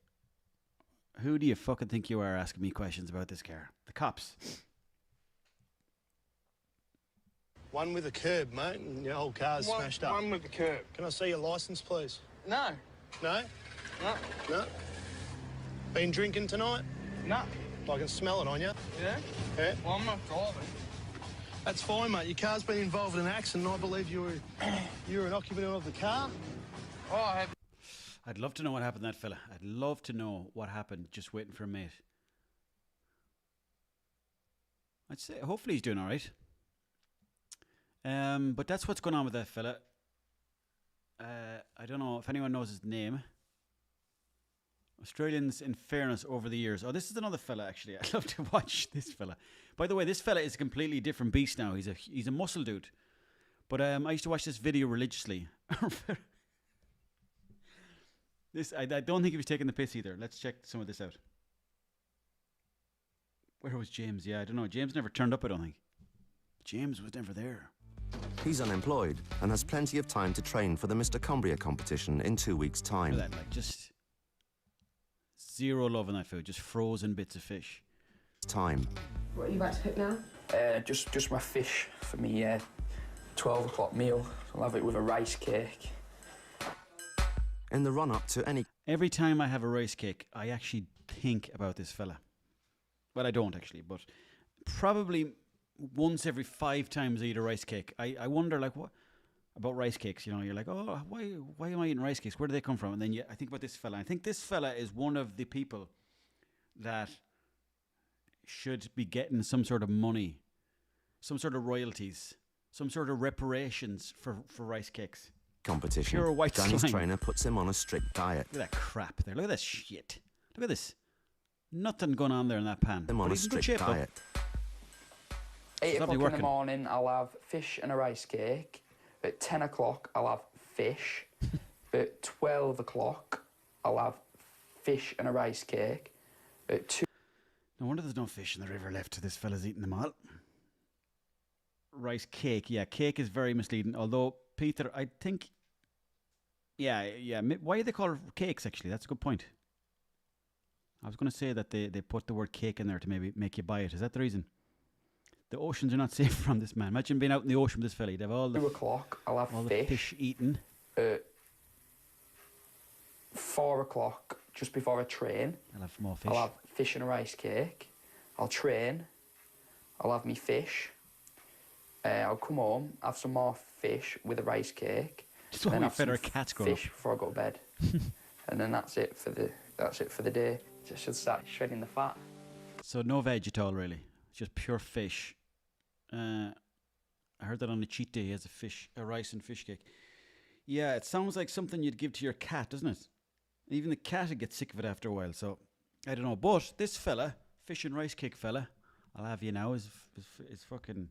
"Who do you fucking think you are asking me questions about this car?" The cops. One with a curb, mate, and your whole car's smashed up. One with the curb. Can I see your licence, please? No. No? No. No? Been drinking tonight? No. I can smell it on you. Yeah? Yeah? Well, I'm not driving. That's fine, mate. Your car's been involved in an accident. I believe you were an occupant of the car. Oh, I have. I'd love to know what happened to that fella. I'd love to know what happened just waiting for a mate. I'd say hopefully he's doing all right. But that's what's going on with that fella. I don't know if anyone knows his name. Australians, in fairness, over the years. Oh, this is another fella, actually. I love to watch this fella. By the way, this fella is a completely different beast now. He's a muscle dude. But I used to watch this video religiously. I don't think he was taking the piss either. Let's check some of this out. Where was James? Yeah, I don't know. James never turned up, I don't think. James was never there. He's unemployed and has plenty of time to train for the Mr. Cumbria competition in 2 weeks' time. Look at that, like just zero love in that food, just frozen bits of fish. Time. What are you about to cook now? Just my fish for me 12 o'clock meal. I'll have it with a rice cake. In the run-up to any... Every time I have a rice cake, I actually think about this fella. Well, I don't actually, but probably once every 5 times I eat a rice cake, I wonder, like, what about rice cakes? You know, you're like, oh, why am I eating rice cakes? Where do they come from? And then I think about this fella. I think this fella is one of the people that should be getting some sort of money, some sort of royalties, some sort of reparations for rice cakes. Competition. Pure white Danny's slime. trainer puts him on a strict diet. Look at that crap there. Look at this shit. Look at this. Nothing going on there in that pan. Him on But a he's in good strict shape, though. diet. 8 Lovely o'clock in working. the morning, I'll have fish and a rice cake. At 10 o'clock, I'll have fish. At 12 o'clock, I'll have fish and a rice cake. At 2... No wonder there's no fish in the river left. This fella's eating them all. Rice cake. Yeah, cake is very misleading. Although, Peter, I think Yeah. Why are they called cakes, actually? That's a good point. I was going to say that they put the word cake in there to maybe make you buy it. Is that the reason? The oceans are not safe from this man. Imagine being out in the ocean with this fella. He'd have all the 2 o'clock, I'll have all fish. the fish eaten. 4 o'clock, just before I train, I'll have more fish. I'll have fish and a rice cake. I'll train. I'll have me fish. I'll come home, have some more fish with a rice cake. Just what we fed our cats growing up. Fish before I go to bed. And then that's it for the day. Just should start shredding the fat. So no veg at all, really. Just pure fish. I heard that on a cheat day he has a rice and fish cake. Yeah, it sounds like something you'd give to your cat, doesn't it? Even the cat would get sick of it after a while, so I don't know. But this fella, fish and rice cake fella, I'll have you now, is fucking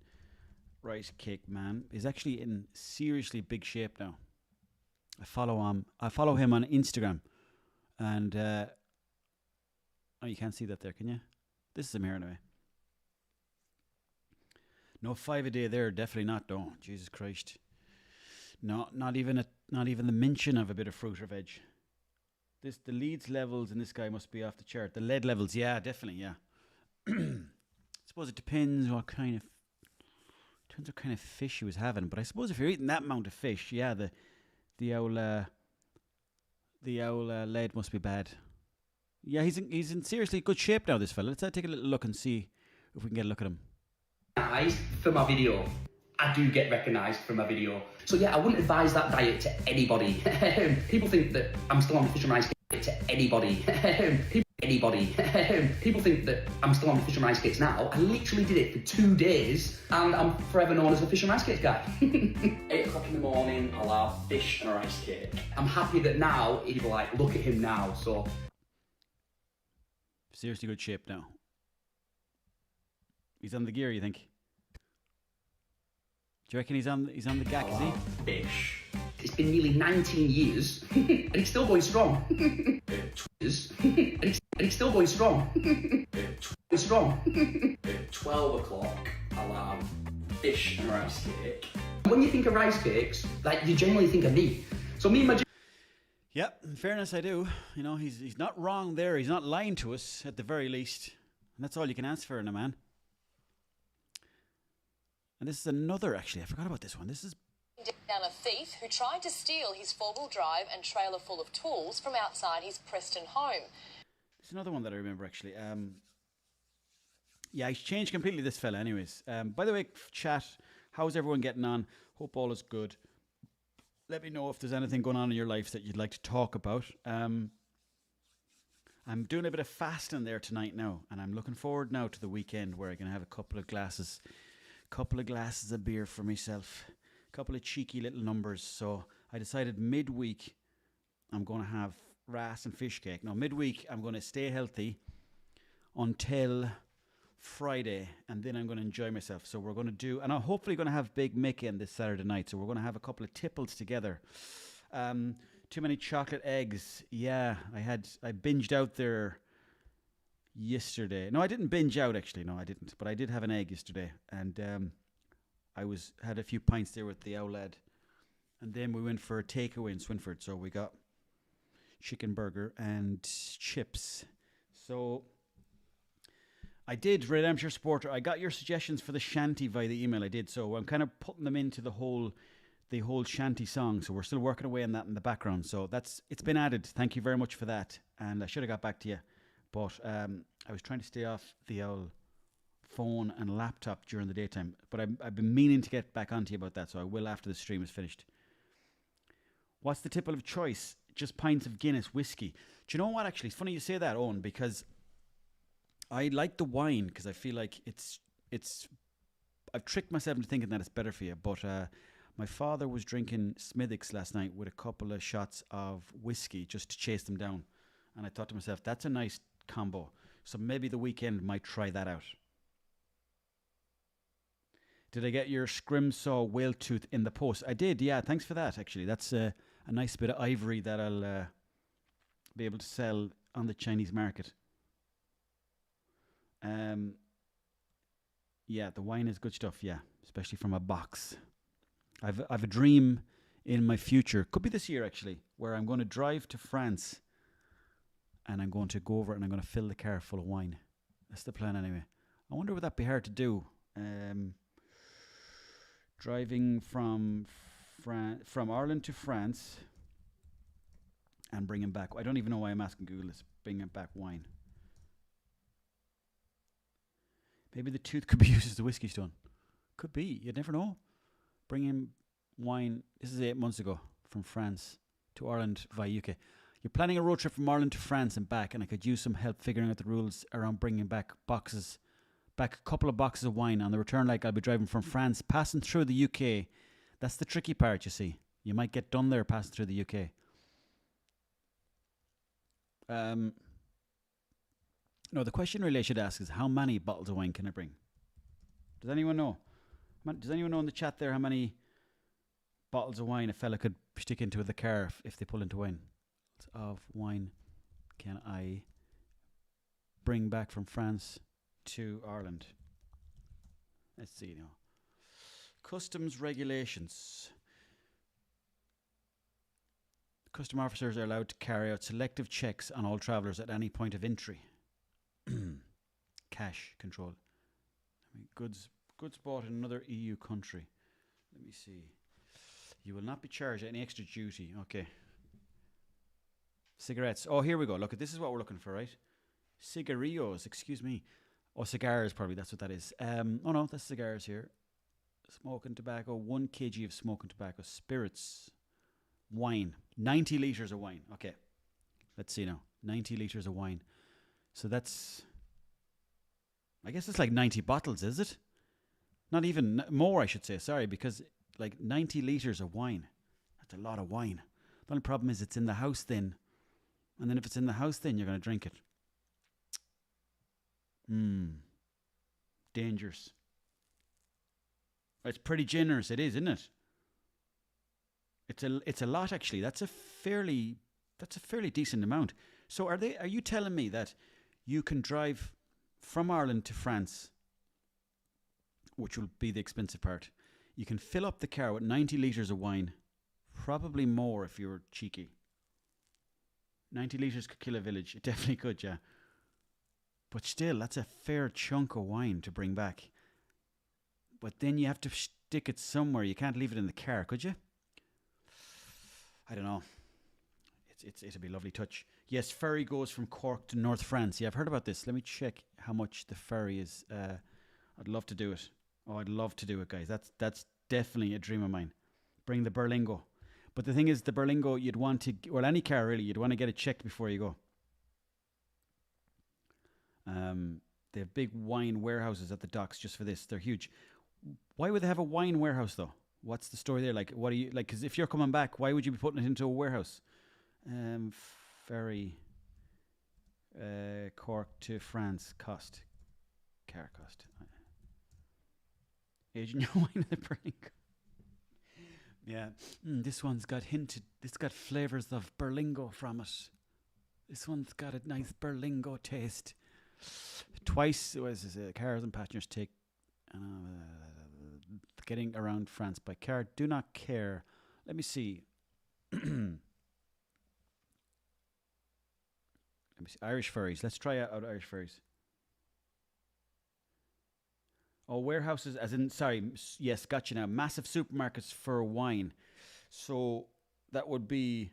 rice cake man, is actually in seriously big shape now. I follow him on Instagram, and oh, you can't see that there, can you? This is him here anyway. No 5 a day there, definitely not. Though, Jesus Christ, no, not even the mention of a bit of fruit or veg. The leads levels in this guy must be off the chart. The lead levels, yeah, definitely, yeah. I suppose it depends what kind of fish he was having. But I suppose if you're eating that amount of fish, yeah, the old lead must be bad. Yeah, he's in seriously good shape now, this fella. Let's take a little look and see if we can get a look at him. For my video. I do get recognised for my video. So yeah, I wouldn't advise that diet to anybody. People think that I'm still on the fish and rice cake to anybody. People think that I'm still on the fish and rice cakes now. I literally did it for 2 days and I'm forever known as the fish and rice cakes guy. 8 o'clock in the morning, I'll have fish and a rice cake. I'm happy that now people like, look at him now, so. Seriously good shape now. He's on the gear, you think? Do you reckon he's on the gack, is he? Fish. It's been nearly 19 years, and it's still going strong. and it's still going strong. 12 o'clock, I'll have fish and rice cake. When you think of rice cakes, like, you generally think of me. So me and my... Yeah, in fairness, I do. You know, he's not wrong there. He's not lying to us, at the very least. And that's all you can ask for in a man. And this is another, actually, I forgot about this one. This is down a thief who tried to steal his four-wheel drive and trailer full of tools from outside his Preston home. There's another one that I remember, actually. Yeah, he's changed completely, this fella, anyways. By the way, chat, how's everyone getting on? Hope all is good. Let me know if there's anything going on in your life that you'd like to talk about. I'm doing a bit of fasting there tonight now, and I'm looking forward now to the weekend where I can have a couple of glasses of beer for myself, a couple of cheeky little numbers. So I decided midweek I'm going to have ras and fish cake. Now midweek I'm going to stay healthy until Friday, and then I'm going to enjoy myself. So we're going to do, and I'm hopefully going to have Big Mick in this Saturday night, so we're going to have a couple of tipples together. Too many chocolate eggs. Yeah, I binged out there yesterday. No, I didn't binge out, actually. No, I didn't. But I did have an egg yesterday, and I had a few pints there with the owl lad, and then we went for a takeaway in Swinford. So we got chicken burger and chips. So I did, Red Armchair Supporter. I got your suggestions for the shanty via the email. I did. So I'm kind of putting them into the whole shanty song. So we're still working away on that in the background. So it's been added. Thank you very much for that. And I should have got back to you. But I was trying to stay off the old phone and laptop during the daytime. But I've been meaning to get back onto you about that, so I will after the stream is finished. What's the tipple of choice? Just pints of Guinness whiskey. Do you know what, actually? It's funny you say that, Owen, because I like the wine because I feel like it's. I've tricked myself into thinking that it's better for you. But my father was drinking Smithwick's last night with a couple of shots of whiskey just to chase them down. And I thought to myself, that's a nice combo. So maybe the weekend might try that out. Did I get your scrimsaw whale tooth in the post? I did, yeah. Thanks for that, actually. That's a nice bit of ivory that I'll be able to sell on the Chinese market. Yeah, the wine is good stuff, yeah. Especially from a box. I've a dream in my future. Could be this year, actually, where I'm going to drive to France and I'm going to go over it and I'm going to fill the car full of wine. That's the plan anyway. I wonder would that be hard to do? Driving from Ireland to France and bringing back... I don't even know why I'm asking Google this. Bringing back wine. Maybe the tooth could be used as a whiskey stone. Could be. You'd never know. Bringing wine... This is 8 months ago. From France to Ireland via UK. You're planning a road trip from Ireland to France and back, and I could use some help figuring out the rules around bringing back a couple of boxes of wine on the return leg. I'll be driving from France, passing through the UK. That's the tricky part, you see. You might get done there passing through the UK. No, the question really I should ask is how many bottles of wine can I bring? Does anyone know? Does anyone know in the chat there how many bottles of wine a fella could stick into the car if they pull into wine? Of wine can I bring back from France to Ireland? Let's see now. Customs regulations. Custom officers are allowed to carry out selective checks on all travellers at any point of entry. Cash control. Goods bought in another EU country. Let me see. You will not be charged any extra duty. Okay. Cigarettes. Oh, here we go. Look, this is what we're looking for, right? Cigarillos, excuse me. Oh, cigars, probably. That's what that is. Oh, no, that's cigars here. Smoking tobacco. 1 kg of smoking tobacco. Spirits. Wine. 90 litres of wine. Okay. Let's see now. 90 litres of wine. So that's... I guess it's like 90 bottles, is it? Not even... More, I should say. Sorry, because like 90 litres of wine. That's a lot of wine. The only problem is it's in the house then. And then if it's in the house, then you're going to drink it. Dangerous. It's pretty generous. It is, isn't it? It's a lot actually. That's a fairly decent amount. So are you telling me that you can drive from Ireland to France, which will be the expensive part? You can fill up the car with 90 litres of wine, probably more if you're cheeky. 90 litres could kill a village. It definitely could, yeah. But still, that's a fair chunk of wine to bring back. But then you have to stick it somewhere. You can't leave it in the car, could you? I don't know. It'll be a lovely touch. Yes, ferry goes from Cork to North France. Yeah, I've heard about this. Let me check how much the ferry is. I'd love to do it. Oh, I'd love to do it, guys. That's definitely a dream of mine. Bring the Berlingo. But the thing is, the Berlingo, you'd want to... Well, any car, really. You'd want to get it checked before you go. They have big wine warehouses at the docks just for this. They're huge. Why would they have a wine warehouse, though? What's the story there? Like, what are you... Like, because if you're coming back, why would you be putting it into a warehouse? Ferry... Cork to France. Cost. Car cost. Aging your wine in the Berlingo. Yeah. This one's got hinted... It's got flavours of Berlingo from it. This one's got a nice Berlingo taste. Twice... cars and passengers take... getting around France by car. Do not care. Let me see. Let me see. Irish ferries. Let's try out Irish ferries. Oh, warehouses, as in, sorry, yes, gotcha now. Massive supermarkets for wine. So that would be...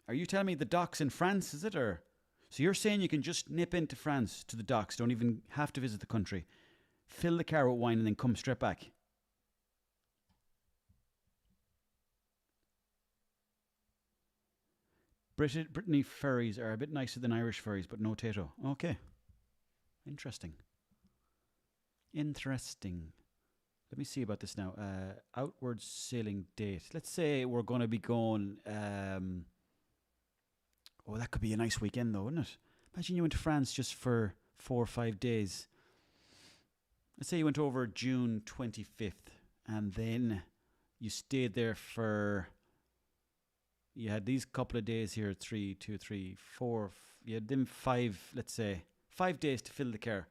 Are you telling me the docks in France, is it? Or so you're saying you can just nip into France to the docks, don't even have to visit the country, fill the car with wine and then come straight back? Brittany ferries are a bit nicer than Irish ferries, but no tato. Okay. Interesting. Let me see about this now. Outward sailing date. Let's say we're going to be going... oh, that could be a nice weekend though, wouldn't it? Imagine you went to France just for 4 or 5 days. Let's say you went over June 25th and then you stayed there for... You had these couple of days here, 3, 2, 3, 4... You had them 5, let's say, 5 days to fill the car.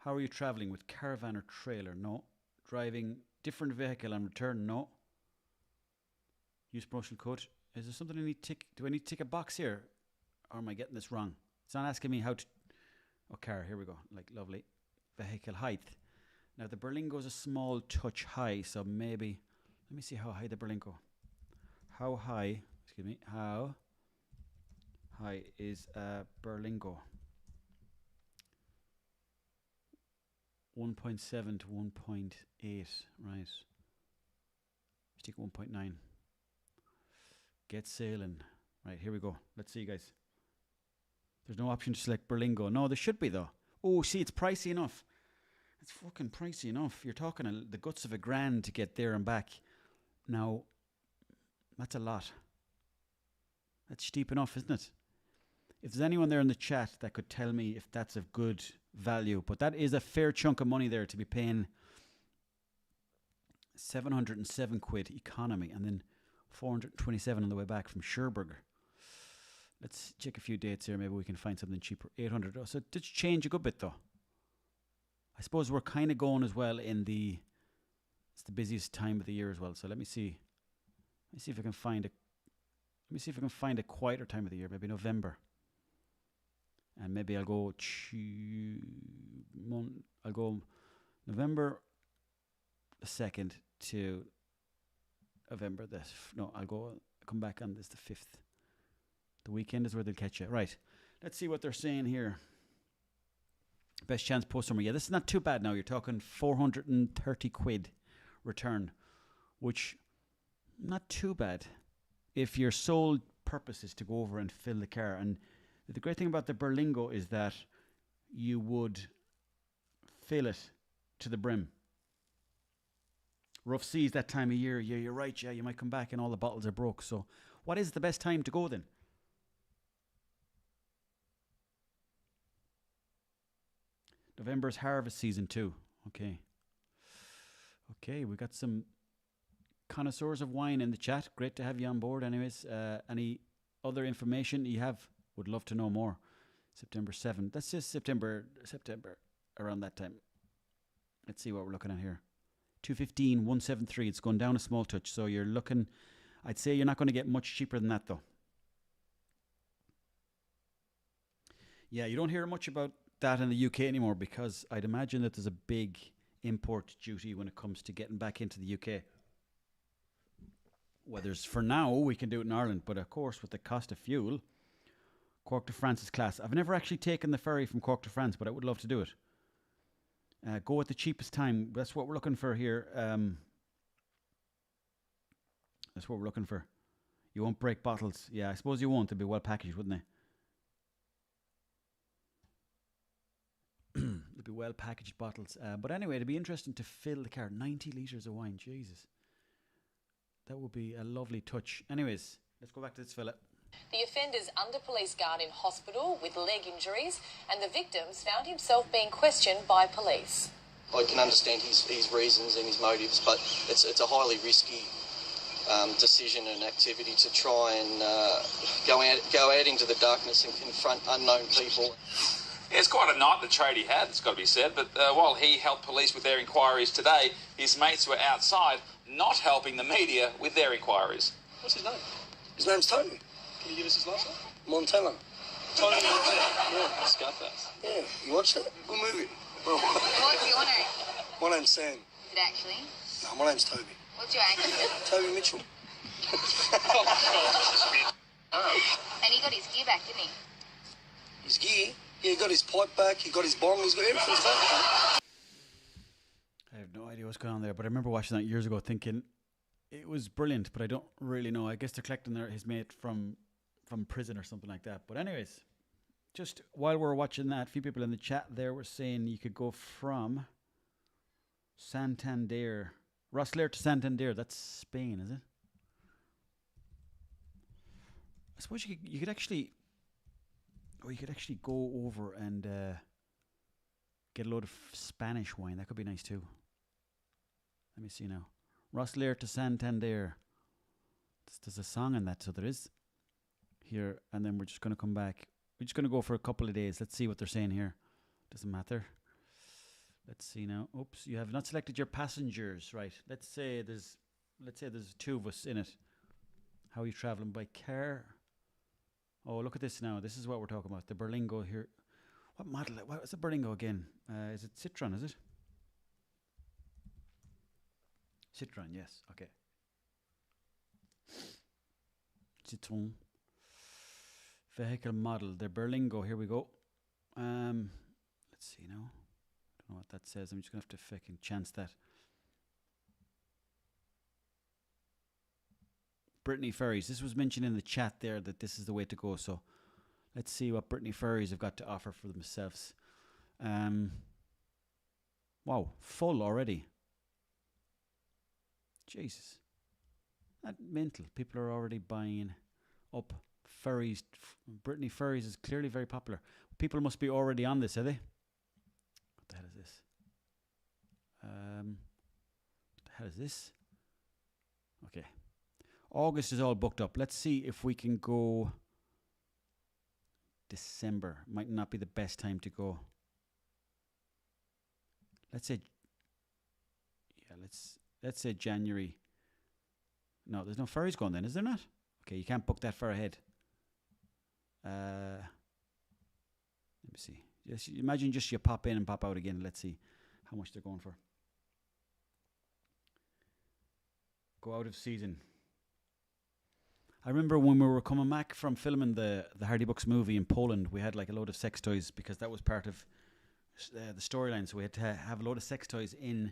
How are you traveling with caravan or trailer? No. Driving different vehicle and return? No. Use promotional code. Is there something I need to tick? Do I need to tick a box here? Or am I getting this wrong? It's not asking me how to... Oh, car, here we go. Like, lovely. Vehicle height. Now, the Berlingo is a small touch high, so maybe... Let me see how high the Berlingo. How high... Excuse me. How high is a Berlingo? 1.7 to 1.8. Right. Stick 1.9. Get sailing. Right, here we go. Let's see, guys. There's no option to select Berlingo. No, there should be, though. Oh, see, it's pricey enough. It's fucking pricey enough. You're talking the guts of $1,000 to get there and back. Now, that's a lot. That's steep enough, isn't it? If there's anyone there in the chat that could tell me if that's of good value. But that is a fair chunk of money there to be paying 707 quid economy and then 427 on the way back from Cherbourg. Let's check a few dates here. Maybe we can find something cheaper. 800. So it did change a good bit, though. I suppose we're kind of going as well in the... It's the busiest time of the year as well. So let me see. Let me see if I can find a... Let me see if I can find a quieter time of the year. Maybe November. And maybe I'll go... I'll go November the 2nd to November the... No, I'll come back on this the 5th. The weekend is where they'll catch you. Right. Let's see what they're saying here. Best chance post-summer. Yeah, this is not too bad now. You're talking 430 quid return, which not too bad if your sole purpose is to go over and fill the car. And the great thing about the Berlingo is that you would fill it to the brim. Rough seas that time of year. Yeah, you're right. Yeah, you might come back and all the bottles are broke. So what is the best time to go then? November's harvest season too. Okay. Okay, we got some connoisseurs of wine in the chat. Great to have you on board. Anyways, any other information you have? Would love to know more. September 7th. That's just September, around that time. Let's see what we're looking at here. 215, 173. It's gone down a small touch. So you're looking, I'd say you're not going to get much cheaper than that though. Yeah, you don't hear much about that in the UK anymore because I'd imagine that there's a big import duty when it comes to getting back into the UK. Whether it's for now, we can do it in Ireland, but of course with the cost of fuel, Cork to France is class. I've never actually taken the ferry from Cork to France, but I would love to do it. Go at the cheapest time. That's what we're looking for here. That's what we're looking for. You won't break bottles. Yeah, I suppose you won't. They'd be well packaged, wouldn't they? They'd be well packaged bottles. But anyway, it'd be interesting to fill the car. 90 litres of wine. Jesus. That would be a lovely touch. Anyways, let's go back to this fella. The offender's under police guard in hospital with leg injuries, and the victims found himself being questioned by police. I can understand his reasons and his motives, but it's a highly risky decision and activity to try and go out into the darkness and confront unknown people. Yeah, it's quite a night the tradie had, it's got to be said, but while he helped police with their inquiries today, his mates were outside not helping the media with their inquiries. What's his name? His name's Tony. Can you give us his last name? Montana. Tony Montana. Yeah. Scarface. Yeah. You watched that? Good movie. What's your name? My name's Sam. Is it actually? No, my name's Toby. What's your actual name? Toby Mitchell. And he got his gear back, didn't he? His gear? Yeah, he got his pipe back, he got his bong, he's got everything's back. I have no idea what's going on there, but I remember watching that years ago thinking it was brilliant, but I don't really know. I guess they're collecting his mate from prison or something like that. But anyways, just while we're watching that, a few people in the chat there were saying you could go from Santander, Rosslare to Santander. That's Spain, is it? I suppose you could actually... Or you could actually go over and get a load of Spanish wine. That could be nice too. Let me see now. Rosslare to Santander. There's a song in that, so there is. Here, and then we're just going to come back. We're just going to go for a couple of days. Let's see what they're saying here. Doesn't matter. Let's see now. Oops, you have not selected your passengers, right? Let's say there's two of us in it. How are you traveling by car? Oh, look at this now. This is what we're talking about. The Berlingo here. What model? What is the Berlingo again? Is it Citroen? Is it? Citroen, yes. Okay. Citroen. Vehicle model. The Berlingo. Here we go. Let's see now. Don't know what that says. I'm just going to have to fucking chance that. Brittany Ferries. This was mentioned in the chat there that this is the way to go. So let's see what Brittany Ferries have got to offer for themselves. Wow, full already. Jesus. That mental. People are already buying up ferries. Brittany Ferries is clearly very popular. People must be already on this, are they? What the hell is this? What the hell is this? Okay. August is all booked up. Let's see if we can go December. Might not be the best time to go. Let's say, yeah, let's say January. No, there's no ferries going then, is there not? Okay, you can't book that far ahead. Let me see. Just imagine just you pop in and pop out again. Let's see how much they're going for. Go out of season. I remember when we were coming back from filming the Hardy Bucks movie in Poland, we had like a load of sex toys because that was part of the storyline. So we had to have a load of sex toys in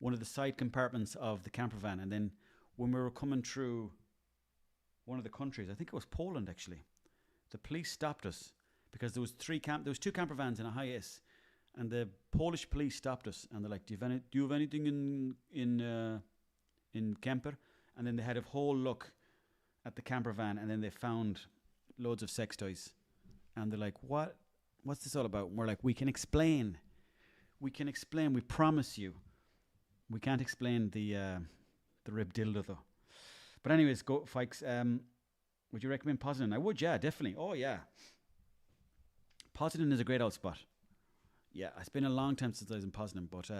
one of the side compartments of the camper van. And then when we were coming through one of the countries, I think it was Poland actually, the police stopped us because there was there was two camper vans in a Hiace, and the Polish police stopped us and they're like, "Do you have anything in camper?" And then they had a whole look at the camper van, and then they found loads of sex toys, and they're like, what's this all about? And we're like, we can explain, we promise you. We can't explain the rib dildo though. But anyways, go Fikes. Would you recommend Poznan? I would, yeah, definitely. Oh yeah, Poznan is a great old spot. Yeah, it's been a long time since I was in Poznan, but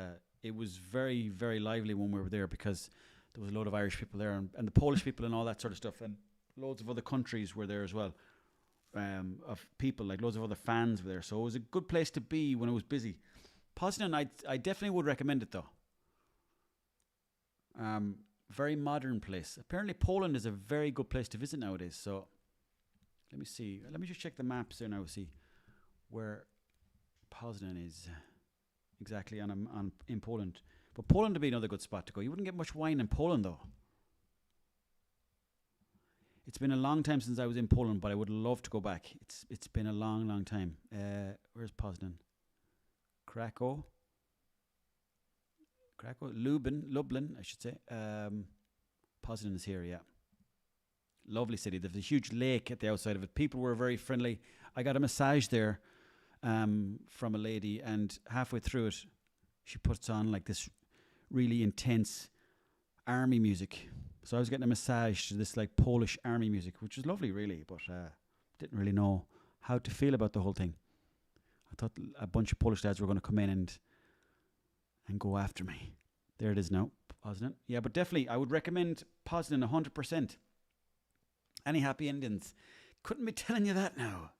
it was very, very lively when we were there because there was a load of Irish people there and the Polish people and all that sort of stuff, and loads of other countries were there as well, of people, like loads of other fans were there. So it was a good place to be when it was busy. Poznan, I definitely would recommend it though. Very modern place. Apparently Poland is a very good place to visit nowadays. So let me see. Let me just check the maps there now, see where Poznan is exactly in Poland. But Poland would be another good spot to go. You wouldn't get much wine in Poland, though. It's been a long time since I was in Poland, but I would love to go back. It's been a long, long time. Where's Poznan? Krakow, Lublin, I should say. Poznan is here, yeah. Lovely city. There's a huge lake at the outside of it. People were very friendly. I got a massage there from a lady, and halfway through it, she puts on like this really intense army music. So I was getting a massage to this like Polish army music, which was lovely really, but didn't really know how to feel about the whole thing. I thought a bunch of Polish dads were going to come in and go after me. There it is now, Poznan. Yeah, but definitely I would recommend Poznan 100%. Any happy endings? Couldn't be telling you that now.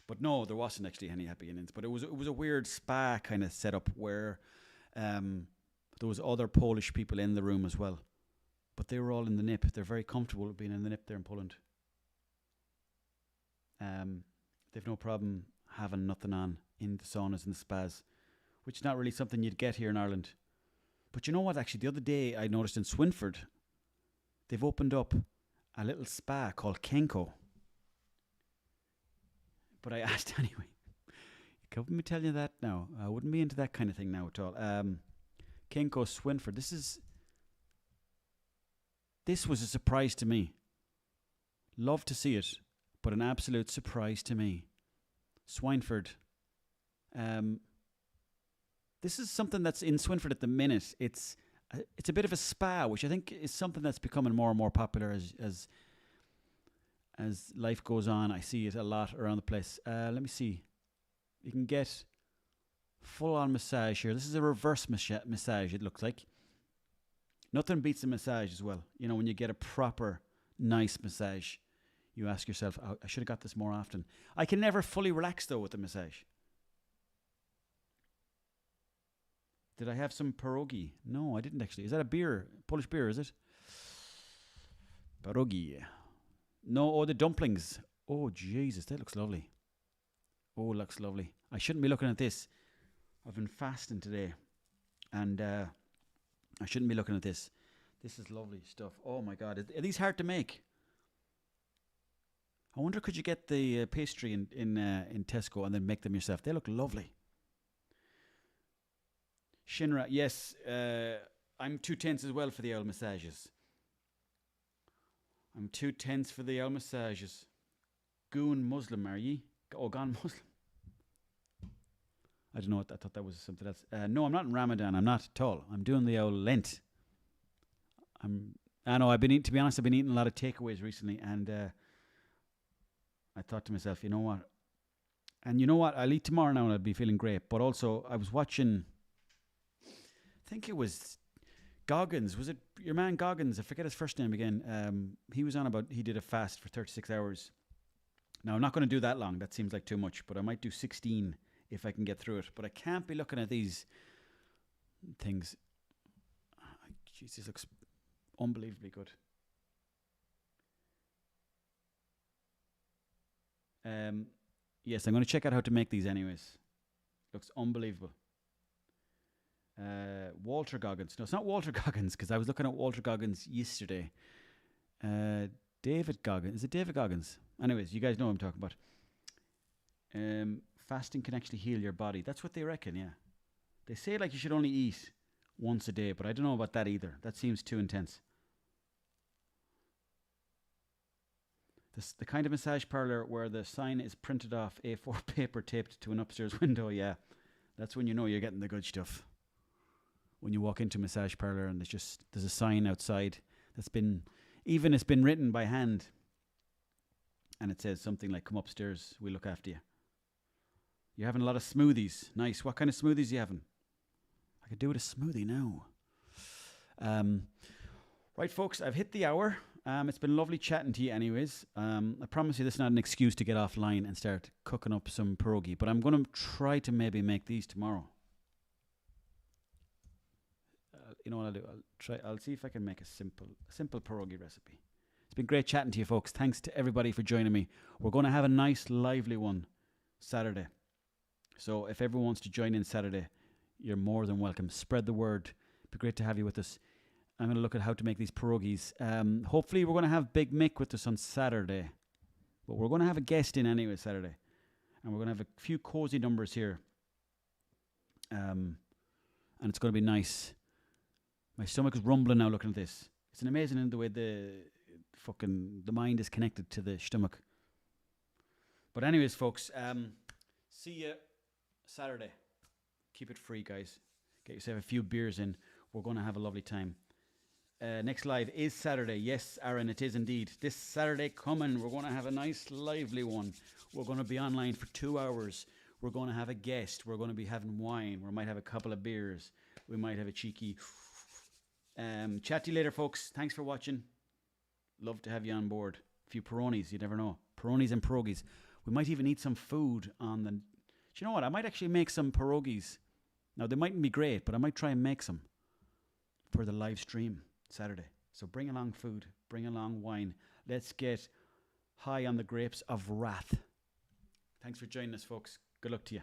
But no, there wasn't actually any happy endings. But it was a weird spa kind of setup where there was other Polish people in the room as well. But they were all in the nip. They're very comfortable with being in the nip there in Poland. They've no problem having nothing on in the saunas and the spas, which is not really something you'd get here in Ireland. But you know what? Actually, the other day I noticed in Swinford, they've opened up a little spa called Kenko. But I asked anyway. You couldn't me tell you that now. I wouldn't be into that kind of thing now at all. Kenko Swinford. This was a surprise to me. Love to see it, but an absolute surprise to me. Swineford. This is something that's in Swinford at the minute. It's a bit of a spa, which I think is something that's becoming more and more popular as life goes on. I see it a lot around the place. Let me see. You can get Full-on massage here. This is a reverse massage, it looks like. Nothing beats a massage as well. You know, when you get a proper, nice massage, you ask yourself, oh, I should have got this more often. I can never fully relax, though, with the massage. Did I have some pierogi? No, I didn't actually. Is that a beer? Polish beer, is it? Pierogi. No, oh, the dumplings. Oh, Jesus, that looks lovely. Oh, looks lovely. I shouldn't be looking at this. I've been fasting today. And I shouldn't be looking at this. This is lovely stuff. Oh, my God. Are these hard to make? I wonder, could you get the pastry in Tesco and then make them yourself? They look lovely. Shinra, yes. I'm too tense as well for the old massages. I'm too tense for the old massages. Goon Muslim, are ye? Oh, gone Muslim. I don't know what I thought that was something else. No, I'm not in Ramadan. I'm not at all. I'm doing the old Lent. I know. To be honest, I've been eating a lot of takeaways recently, and I thought to myself, you know what? And you know what? I'll eat tomorrow now, and I'll be feeling great. But also, I was watching. I think it was Goggins. Was it your man Goggins? I forget his first name again. He was on about he did a fast for 36 hours. Now I'm not going to do that long. That seems like too much. But I might do 16 if I can get through it. But I can't be looking at these things. Jeez, this looks unbelievably good. Yes, I'm going to check out how to make these anyways. Looks unbelievable. Walter Goggins. No, it's not Walter Goggins, because I was looking at Walter Goggins yesterday. David Goggins. Is it David Goggins? Anyways, you guys know what I'm talking about. Fasting can actually heal your body. That's what they reckon, yeah. They say like you should only eat once a day, but I don't know about that either. That seems too intense. The kind of massage parlour where the sign is printed off A4 paper taped to an upstairs window, yeah. That's when you know you're getting the good stuff. When you walk into a massage parlour and there's a sign outside it's been written by hand, and it says something like, come upstairs, we'll look after you. You're having a lot of smoothies. Nice. What kind of smoothies are you having? I could do with a smoothie now. Right, folks, I've hit the hour. It's been lovely chatting to you anyways. I promise you this is not an excuse to get offline and start cooking up some pierogi, but I'm going to try to maybe make these tomorrow. You know what I'll do? I'll see if I can make a simple pierogi recipe. It's been great chatting to you, folks. Thanks to everybody for joining me. We're going to have a nice, lively one Saturday. So if everyone wants to join in Saturday, you're more than welcome. Spread the word. It'd be great to have you with us. I'm going to look at how to make these pierogies. Hopefully we're going to have Big Mick with us on Saturday. But we're going to have a guest in anyway Saturday. And we're going to have a few cozy numbers here. And it's going to be nice. My stomach is rumbling now looking at this. It's amazing the way the mind is connected to the stomach. But anyways, folks, see you Saturday. Keep it free, guys. Get yourself a few beers in. We're going to have a lovely time. Next live is Saturday. Yes, Aaron, it is indeed. This Saturday coming, we're going to have a nice, lively one. We're going to be online for 2 hours. We're going to have a guest. We're going to be having wine. We might have a couple of beers. We might have a cheeky... chat to you later, folks. Thanks for watching. Love to have you on board. A few Peronis, you never know. Peronis and pierogies. We might even eat some food on the... Do you know what? I might actually make some pierogies. Now, they mightn't be great, but I might try and make some for the live stream Saturday. So bring along food. Bring along wine. Let's get high on the grapes of wrath. Thanks for joining us, folks. Good luck to you.